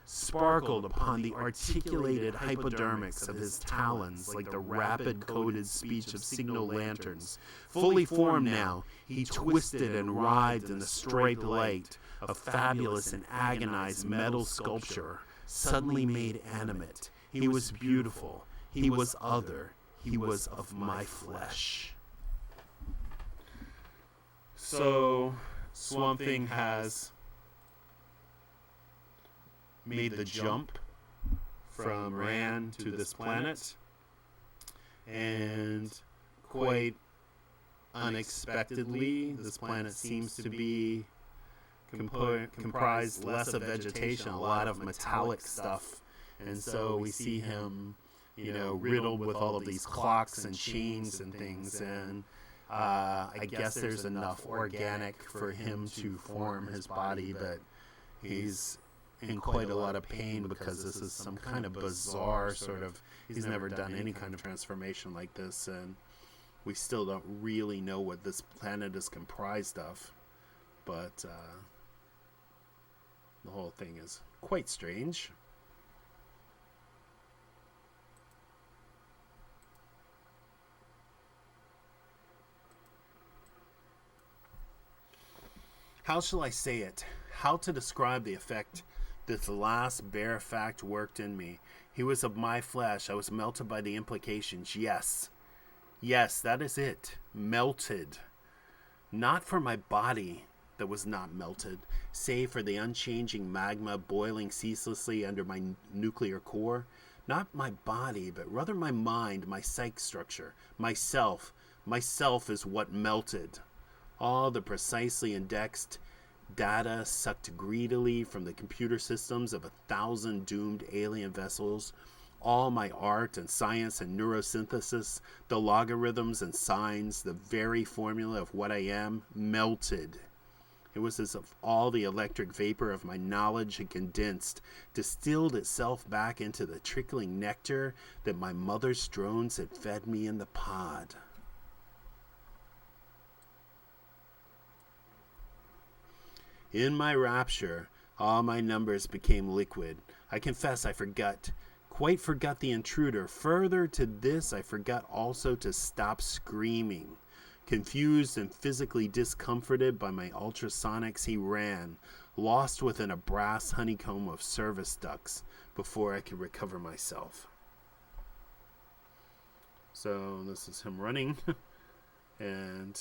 sparkled upon the articulated hypodermics of his talons like the rapid-coded speech of signal lanterns. Fully formed now, he twisted and writhed in the striped light, a fabulous and agonized metal sculpture, suddenly made animate. He was beautiful. He was other. He was of my flesh. So, Swamp Thing has made the jump from Ran to this planet, and quite unexpectedly, this planet seems to be comprised less of vegetation, a lot of metallic stuff, and so we see him, riddled with all of these clocks and chains and things, and I guess there's enough organic for him to form his body, but he's in quite a lot of pain because this is some kind of bizarre sort of, he's never done any kind of transformation like this, and we still don't really know what this planet is comprised of, but the whole thing is quite strange. How shall I say it? How to describe the effect this last bare fact worked in me? He was of my flesh. I was melted by the implications. Yes, that is it. Melted. Not for my body that was not melted, save for the unchanging magma boiling ceaselessly under my nuclear core. Not my body, but rather my mind, my psych structure, myself. Myself is what melted. All the precisely indexed data sucked greedily from the computer systems of 1,000 doomed alien vessels All my art and science and neurosynthesis, the logarithms and sines, the very formula of what I am, melted. It was as if all the electric vapor of my knowledge had condensed, distilled itself back into the trickling nectar that my mother's drones had fed me in the pod. In my rapture, all my numbers became liquid. I confess I quite forgot the intruder. Further to this, I forgot also to stop screaming. Confused and physically discomforted by my ultrasonics, he ran, lost within a brass honeycomb of service ducts, before I could recover myself. So this is him running, and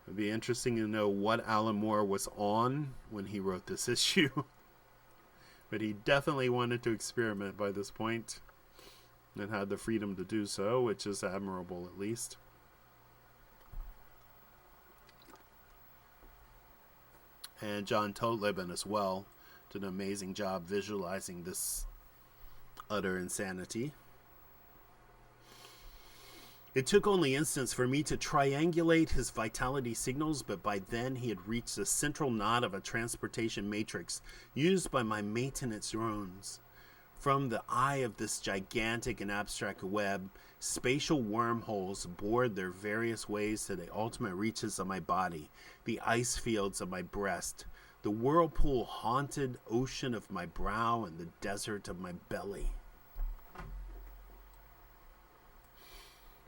it'd be interesting to know what Alan Moore was on when he wrote this issue. But he definitely wanted to experiment by this point, and had the freedom to do so, which is admirable at least. And John Totleben as well did an amazing job visualizing this utter insanity. It took only instants for me to triangulate his vitality signals, but by then he had reached the central knot of a transportation matrix used by my maintenance drones. From the eye of this gigantic and abstract web, spatial wormholes bored their various ways to the ultimate reaches of my body, the ice fields of my breast, the whirlpool-haunted ocean of my brow, and the desert of my belly.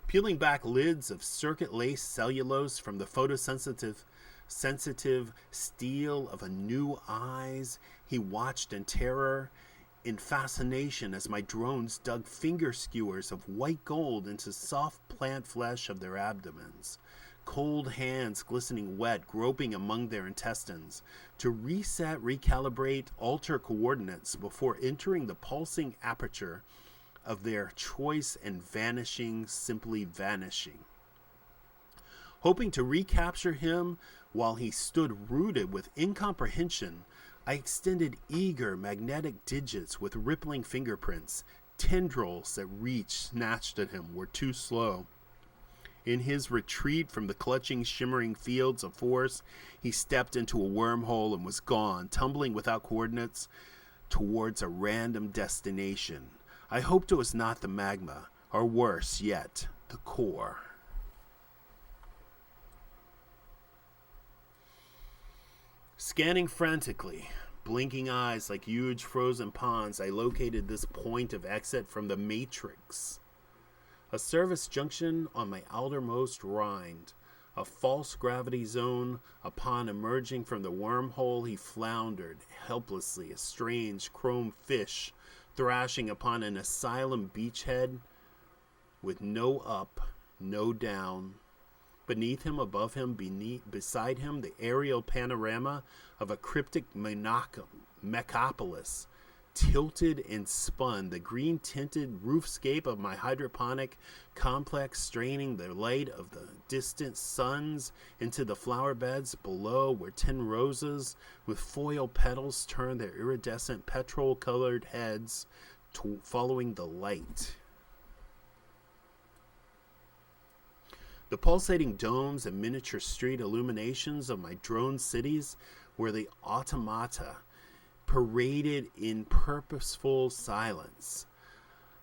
Peeling back lids of circuit-laced cellulose from the photosensitive steel of a new eyes, he watched in terror, in fascination, as my drones dug finger skewers of white gold into soft plant flesh of their abdomens, cold hands glistening wet, groping among their intestines, to reset, recalibrate, alter coordinates before entering the pulsing aperture of their choice and vanishing, simply vanishing. Hoping to recapture him while he stood rooted with incomprehension, I extended eager magnetic digits with rippling fingerprints. Tendrils that reached, snatched at him, were too slow. In his retreat from the clutching, shimmering fields of force, he stepped into a wormhole and was gone, tumbling without coordinates towards a random destination. I hoped it was not the magma, or worse yet, the core. Scanning frantically, blinking eyes like huge frozen ponds, I located this point of exit from the Matrix. A service junction on my outermost rind, a false gravity zone. Upon emerging from the wormhole, he floundered helplessly, a strange chrome fish thrashing upon an asylum beachhead with no up, no down. Beneath him, above him, beside him, the aerial panorama of a cryptic mechapolis, tilted and spun, the green-tinted roofscape of my hydroponic complex straining the light of the distant suns into the flower beds below, where 10 roses with foil petals turned their iridescent petrol-colored heads following the light. The pulsating domes and miniature street illuminations of my drone cities were the automata paraded in purposeful silence.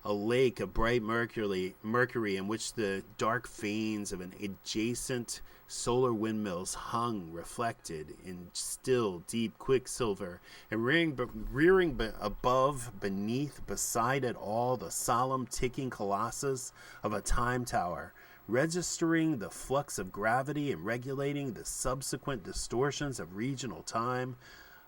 A lake of bright mercury in which the dark veins of an adjacent solar windmills hung reflected in still deep quicksilver, and rearing above, beneath, beside it all, the solemn ticking colossus of a time tower, registering the flux of gravity and regulating the subsequent distortions of regional time.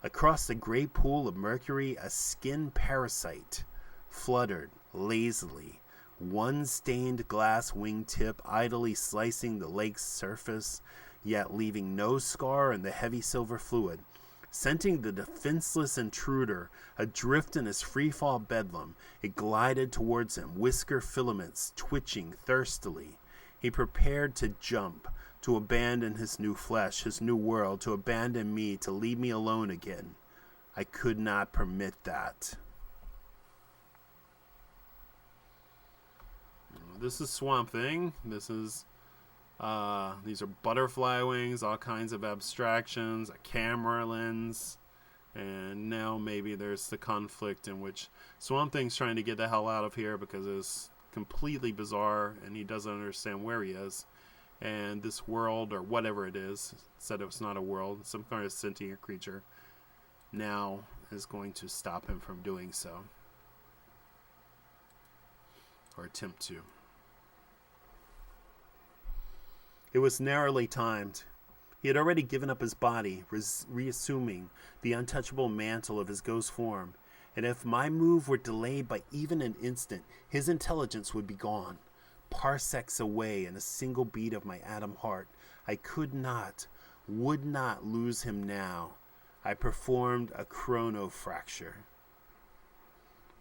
Across the great pool of mercury, a skin parasite fluttered lazily, one stained glass wingtip idly slicing the lake's surface, yet leaving no scar in the heavy silver fluid, scenting the defenseless intruder adrift in his freefall bedlam. It glided towards him, whisker filaments twitching thirstily. He prepared to jump, to abandon his new flesh, his new world, to abandon me, to leave me alone again. I could not permit that. This is Swamp Thing. This is, these are butterfly wings, all kinds of abstractions, a camera lens. And now maybe there's the conflict in which Swamp Thing's trying to get the hell out of here because it's completely bizarre and he doesn't understand where he is. And this world, or whatever it is, said it was not a world, some kind of sentient creature, now is going to stop him from doing so. Or attempt to. It was narrowly timed. He had already given up his body, reassuming the untouchable mantle of his ghost form, and if my move were delayed by even an instant, his intelligence would be gone. Parsecs away in a single beat of my atom heart, I could not, would not lose him now. I performed a chronofracture.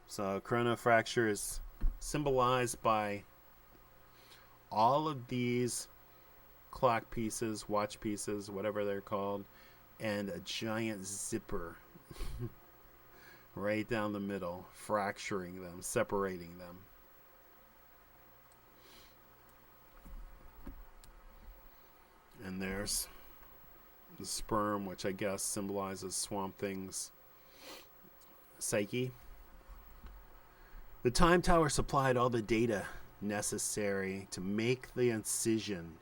So a chronofracture is symbolized by all of these clock pieces, watch pieces, whatever they're called, and a giant zipper right down the middle, fracturing them, separating them. And there's the sperm, which I guess symbolizes Swamp Thing's psyche. The time tower supplied all the data necessary to make the incision,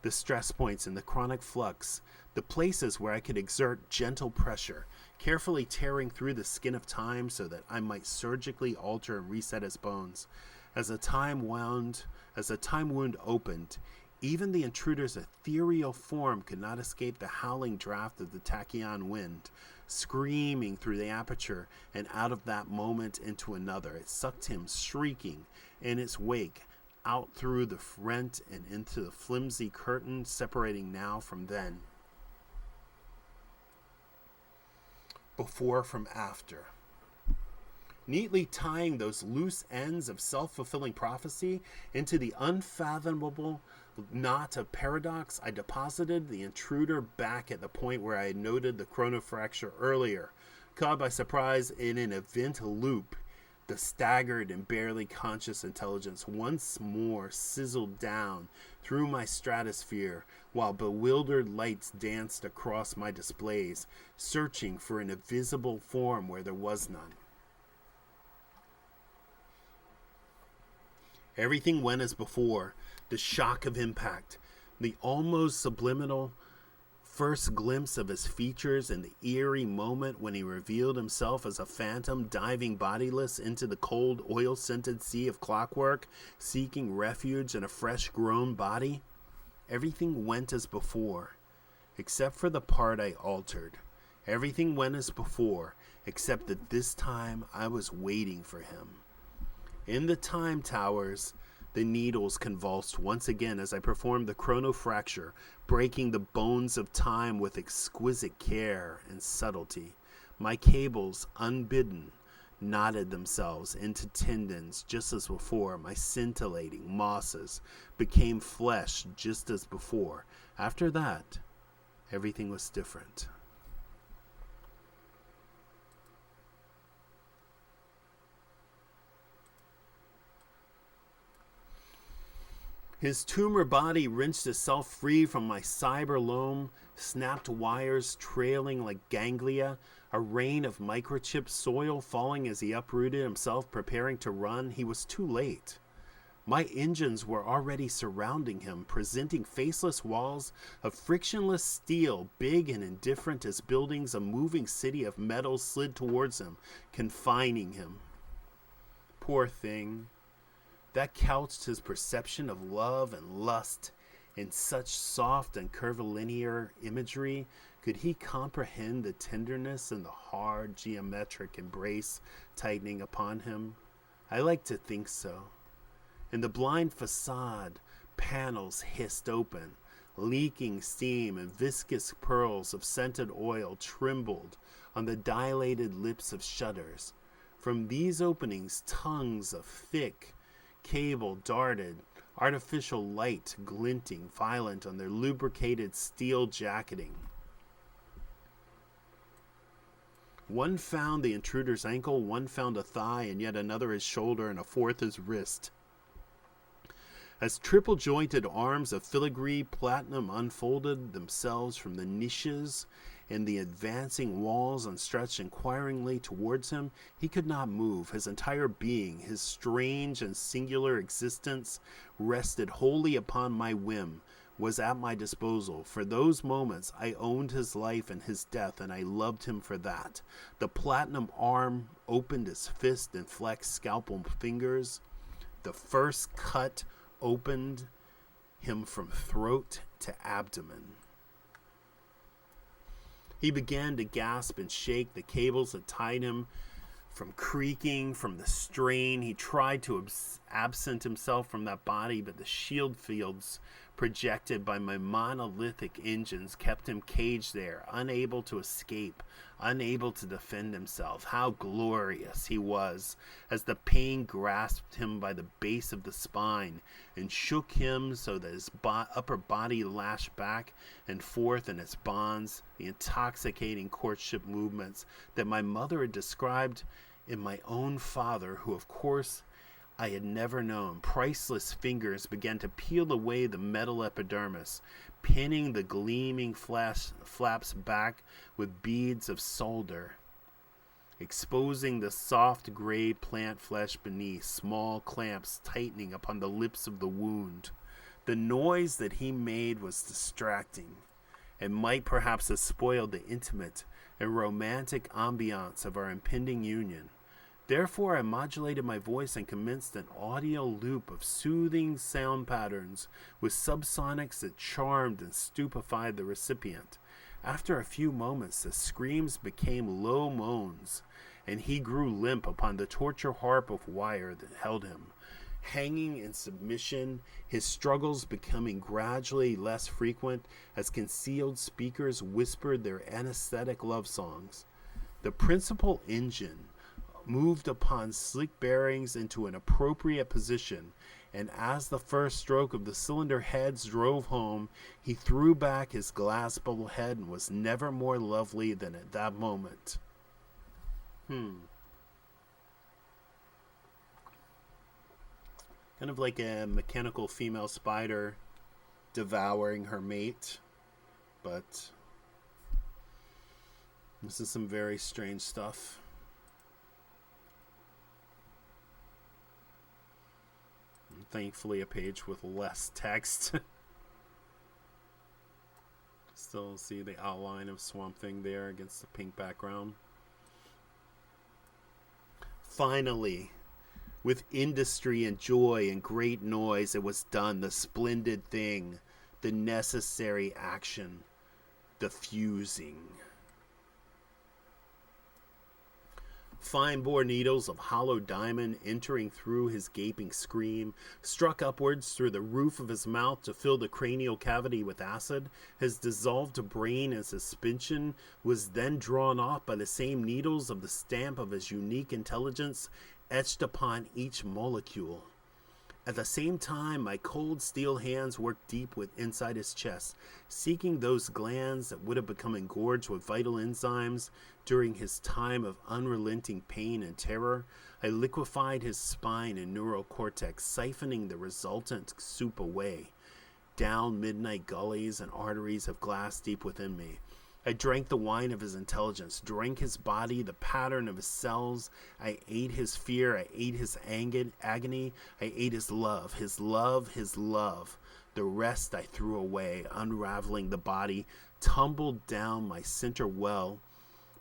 the stress points and the chronic flux, the places where I could exert gentle pressure, carefully tearing through the skin of time so that I might surgically alter and reset its bones. As the time wound opened, even the intruder's ethereal form could not escape the howling draft of the tachyon wind, screaming through the aperture and out of that moment into another. It sucked him, shrieking, in its wake, out through the rent and into the flimsy curtain separating now from then. Before from after. Neatly tying those loose ends of self-fulfilling prophecy into the unfathomable knot of paradox, I deposited the intruder back at the point where I had noted the chronofracture earlier. Caught by surprise in an event loop, the staggered and barely conscious intelligence once more sizzled down through my stratosphere while bewildered lights danced across my displays, searching for an invisible form where there was none. Everything went as before. The shock of impact, the almost subliminal first glimpse of his features, and the eerie moment when he revealed himself as a phantom diving bodiless into the cold, oil-scented sea of clockwork, seeking refuge in a fresh-grown body. Everything went as before, except for the part I altered. Everything went as before, except that this time I was waiting for him. In the time towers, the needles convulsed once again as I performed the chronofracture, breaking the bones of time with exquisite care and subtlety. My cables, unbidden, knotted themselves into tendons just as before. My scintillating mosses became flesh just as before. After that, everything was different. His tumor body wrenched itself free from my cyber loam, snapped wires trailing like ganglia, a rain of microchip soil falling as he uprooted himself, preparing to run. He was too late. My engines were already surrounding him, presenting faceless walls of frictionless steel, big and indifferent as buildings. A moving city of metal slid towards him, confining him. Poor thing. That couched his perception of love and lust in such soft and curvilinear imagery. Could he comprehend the tenderness and the hard geometric embrace tightening upon him? I like to think so. In the blind facade, panels hissed open. Leaking steam and viscous pearls of scented oil trembled on the dilated lips of shutters. From these openings, tongues of thick cable darted, artificial light glinting violent on their lubricated steel jacketing. One found the intruder's ankle, one found a thigh, and yet another his shoulder, and a fourth his wrist. As triple-jointed arms of filigree platinum unfolded themselves from the niches in the advancing walls and stretched inquiringly towards him, he could not move. His entire being, his strange and singular existence, rested wholly upon my whim, was at my disposal. For those moments I owned his life and his death, and I loved him for that. The platinum arm opened his fist and flexed scalpel fingers. The first cut opened him from throat to abdomen. He began to gasp and shake. The cables that tied him from creaking from the strain. He tried to absent himself from that body, but the shield fields projected by my monolithic engines kept him caged there, unable to escape, unable to defend himself. How glorious he was as the pain grasped him by the base of the spine and shook him so that his upper body lashed back and forth in its bonds, the intoxicating courtship movements that my mother had described in my own father, who of course I had never known. Priceless fingers began to peel away the metal epidermis, pinning the gleaming flaps back with beads of solder, exposing the soft gray plant flesh beneath, small clamps tightening upon the lips of the wound. The noise that he made was distracting, and might perhaps have spoiled the intimate and romantic ambiance of our impending union. Therefore, I modulated my voice and commenced an audio loop of soothing sound patterns with subsonics that charmed and stupefied the recipient. After a few moments, the screams became low moans, and he grew limp upon the torture harp of wire that held him. Hanging in submission, his struggles becoming gradually less frequent as concealed speakers whispered their anesthetic love songs. The principal engine moved upon slick bearings into an appropriate position, and as the first stroke of the cylinder heads drove home, he threw back his glass bubble head and was never more lovely than at that moment. Kind of like a mechanical female spider devouring her mate, but this is some very strange stuff. Thankfully, a page with less text. Still see the outline of Swamp Thing there against the pink background. Finally, with industry and joy and great noise, it was done. The splendid thing, the necessary action, the fusing. Fine bore needles of hollow diamond entering through his gaping scream struck upwards through the roof of his mouth to fill the cranial cavity with acid. His dissolved brain in suspension was then drawn off by the same needles of the stamp of his unique intelligence etched upon each molecule. At the same time, my cold steel hands worked deep inside his chest, seeking those glands that would have become engorged with vital enzymes during his time of unrelenting pain and terror. I liquefied his spine and neural cortex, siphoning the resultant soup away, down midnight gullies and arteries of glass deep within me. I drank the wine of his intelligence, drank his body, the pattern of his cells. I ate his fear, I ate his agony, I ate his love, his love, his love. The rest I threw away, unraveling the body, tumbled down my center well,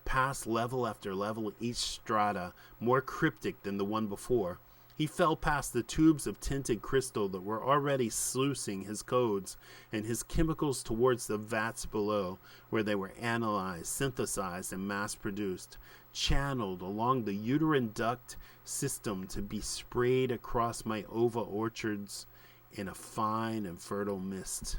past level after level, each strata more cryptic than the one before. He fell past the tubes of tinted crystal that were already sluicing his codes and his chemicals towards the vats below, where they were analyzed, synthesized, and mass-produced, channeled along the uterine duct system to be sprayed across my ova orchards in a fine and fertile mist.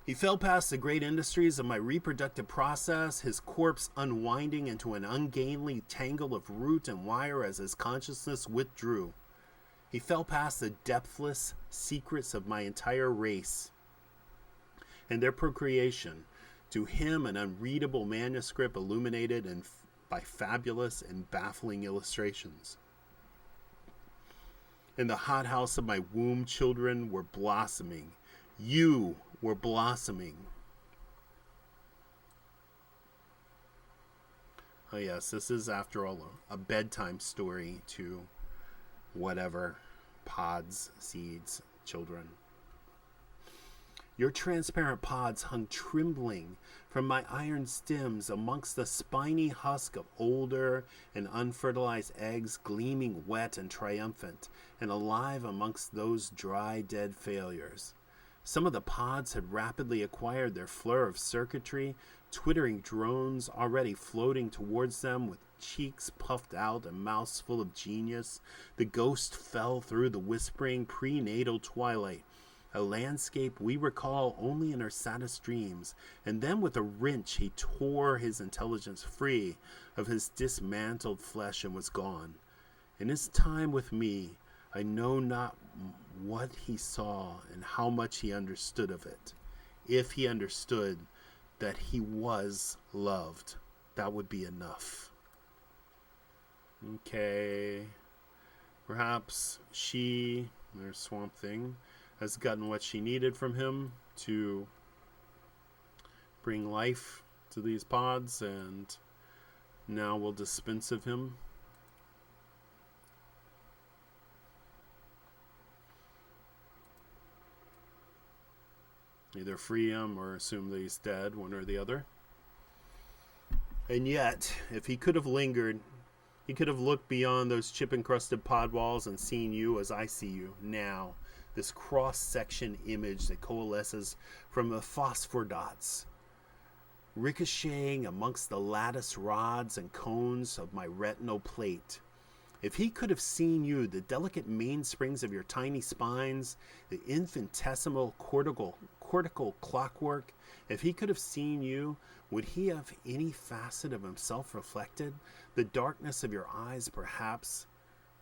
He fell past the great industries of my reproductive process, his corpse unwinding into an ungainly tangle of root and wire as his consciousness withdrew. He fell past the depthless secrets of my entire race and their procreation, to him an unreadable manuscript illuminated by fabulous and baffling illustrations. In the hothouse of my womb, children were blossoming. You were blossoming. Oh yes, this is, after all, a bedtime story to whatever, pods, seeds, children. Your transparent pods hung trembling from my iron stems amongst the spiny husk of older and unfertilized eggs, gleaming wet and triumphant, and alive amongst those dry, dead failures. Some of the pods had rapidly acquired their fleur of circuitry, twittering drones already floating towards them with cheeks puffed out and mouths full of genius. The ghost fell through the whispering prenatal twilight, a landscape we recall only in our saddest dreams, and then with a wrench he tore his intelligence free of his dismantled flesh and was gone. In his time with me, I know not what he saw and how much he understood of it. If he understood that he was loved, that would be enough. Okay. Perhaps she, or Swamp Thing, has gotten what she needed from him to bring life to these pods, and now will dispense of him. Either free him or assume that he's dead, one or the other. And yet, if he could have lingered, he could have looked beyond those chip-encrusted pod walls and seen you as I see you now. This cross-section image that coalesces from the phosphor dots, ricocheting amongst the lattice rods and cones of my retinal plate. If he could have seen you, the delicate mainsprings of your tiny spines, the infinitesimal cortical clockwork, if he could have seen you, would he have any facet of himself reflected? The darkness of your eyes, perhaps,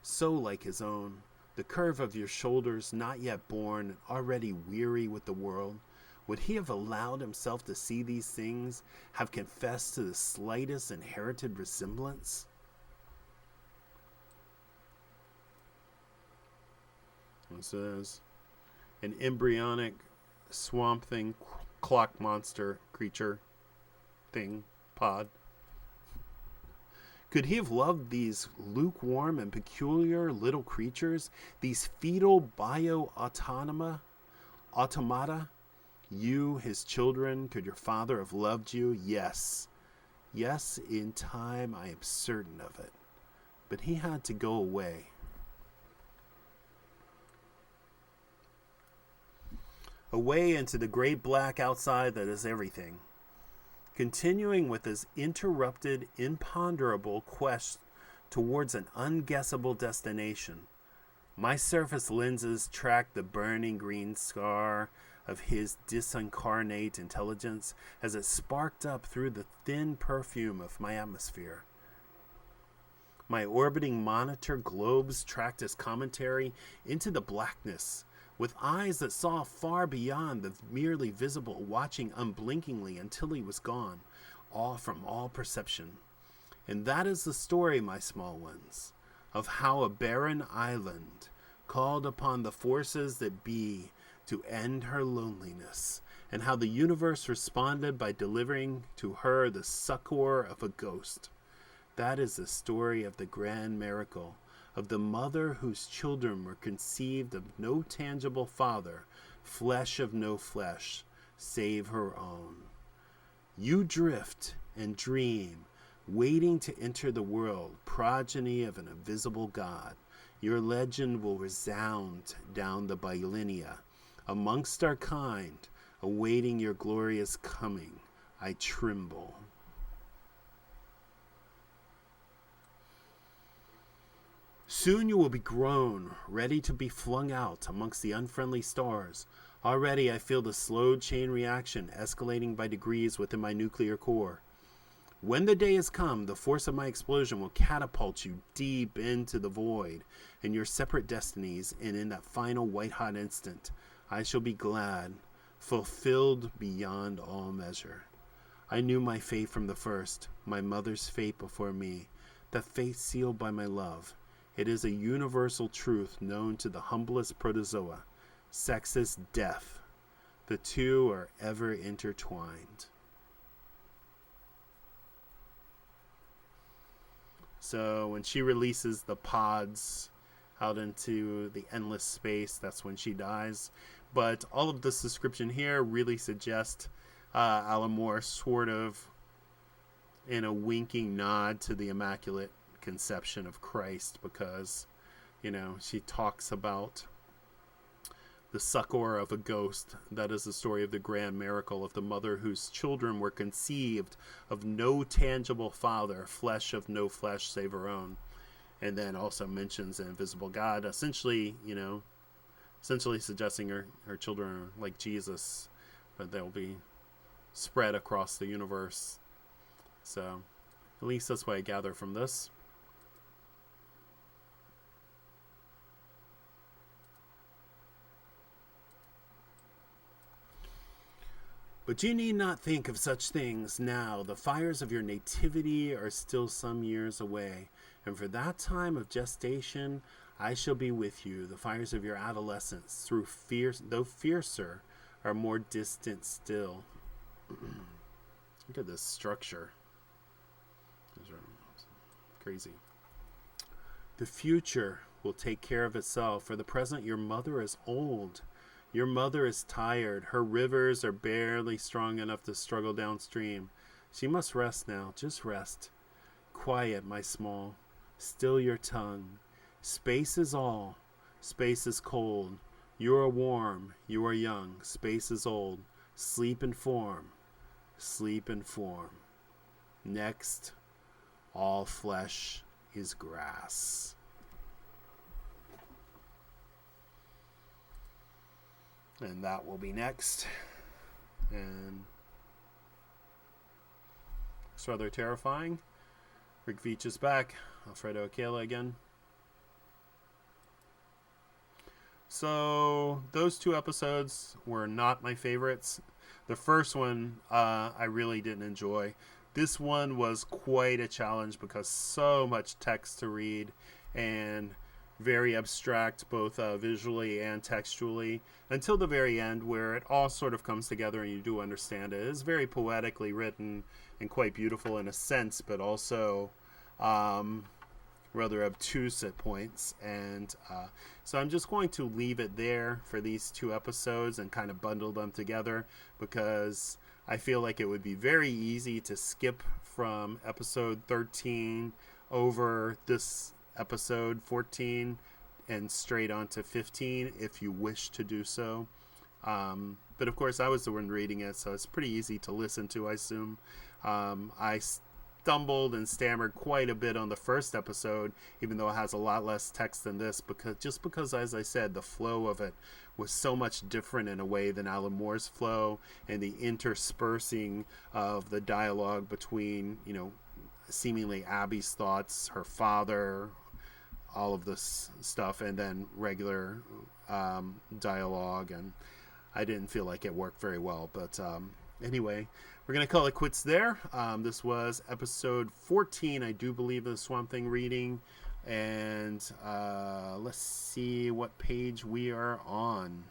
so like his own. The curve of your shoulders, not yet born, already weary with the world. Would he have allowed himself to see these things, have confessed to the slightest inherited resemblance? This is an embryonic swamp thing, clock monster creature thing, pod. Could he have loved these lukewarm and peculiar little creatures, these fetal bio-automata? You, his children, could your father have loved you? Yes. Yes, in time, I am certain of it. But he had to go away. Away into the great black outside that is everything. Continuing with his interrupted, imponderable quest towards an unguessable destination. My surface lenses tracked the burning green scar of his disincarnate intelligence as it sparked up through the thin perfume of my atmosphere. My orbiting monitor globes tracked his commentary into the blackness, with eyes that saw far beyond the merely visible, watching unblinkingly until he was gone, from all perception. And that is the story, my small ones, of how a barren island called upon the forces that be to end her loneliness, and how the universe responded by delivering to her the succor of a ghost. That is the story of the grand miracle, of the mother whose children were conceived of no tangible father, flesh of no flesh, save her own. You drift and dream, waiting to enter the world, progeny of an invisible God. Your legend will resound down the millennia, amongst our kind, awaiting your glorious coming. I tremble. Soon you will be grown, ready to be flung out amongst the unfriendly stars, Already I feel the slow chain reaction escalating by degrees within my nuclear core. When the day has come, the force of my explosion will catapult you deep into the void and your separate destinies, and in that final white-hot instant, I shall be glad, fulfilled beyond all measure. I knew my fate from the first, my mother's fate before me, that fate sealed by my love. It is a universal truth known to the humblest protozoa. Sex is death. The two are ever intertwined. So when she releases the pods out into the endless space, that's when she dies. But all of this description here really suggests Alan Moore sort of in a winking nod to the Immaculate Conception of Christ, because, you know, she talks about the succor of a ghost. That is the story of the grand miracle of the mother whose children were conceived of no tangible father, flesh of no flesh save her own. And then also mentions an invisible God, essentially suggesting her children are like Jesus, but they'll be spread across the universe. So at least that's what I gather from this. But you need not think of such things now. The fires of your nativity are still some years away, and for that time of gestation I shall be with you. The fires of your adolescence, though fiercer, are more distant still. Look at this structure. These are crazy. The future will take care of itself. For the present, your mother is old. Your mother is tired. Her rivers are barely strong enough to struggle downstream. She must rest now. Just rest. Quiet, my small. Still your tongue. Space is all. Space is cold. You are warm. You are young. Space is old. Sleep and form. Sleep and form. Next, all flesh is grass. And that will be next. And it's rather terrifying. Rick Veitch is back. Alfredo Akela again. So those two episodes were not my favorites. The first one I really didn't enjoy. This one was quite a challenge because so much text to read and very abstract, both visually and textually, until the very end, where it all sort of comes together and you do understand it. It is very poetically written and quite beautiful in a sense, but also rather obtuse at points. And so I'm just going to leave it there for these two episodes and kind of bundle them together, because I feel like it would be very easy to skip from episode 13 over this episode 14 and straight on to 15 if you wish to do so. But of course I was the one reading it, so it's pretty easy to listen to, I assume. I stumbled and stammered quite a bit on the first episode, even though it has a lot less text than this, because as I said, the flow of it was so much different in a way than Alan Moore's flow, and the interspersing of the dialogue between, you know, seemingly Abby's thoughts, her father, all of this stuff, and then regular dialogue, and I didn't feel like it worked very well. But anyway, we're going to call it quits there. This was episode 14, I do believe, of the Swamp Thing reading, and let's see what page we are on.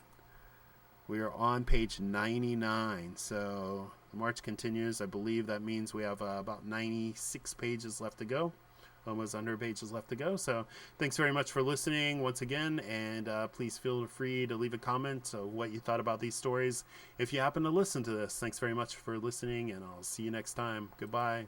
We are on page 99, so the march continues. I believe that means we have about 96 pages left to go. Almost 100 pages left to go. So thanks very much for listening once again, and please feel free to leave a comment of what you thought about these stories if you happen to listen to this. Thanks very much for listening, and I'll see you next time. Goodbye.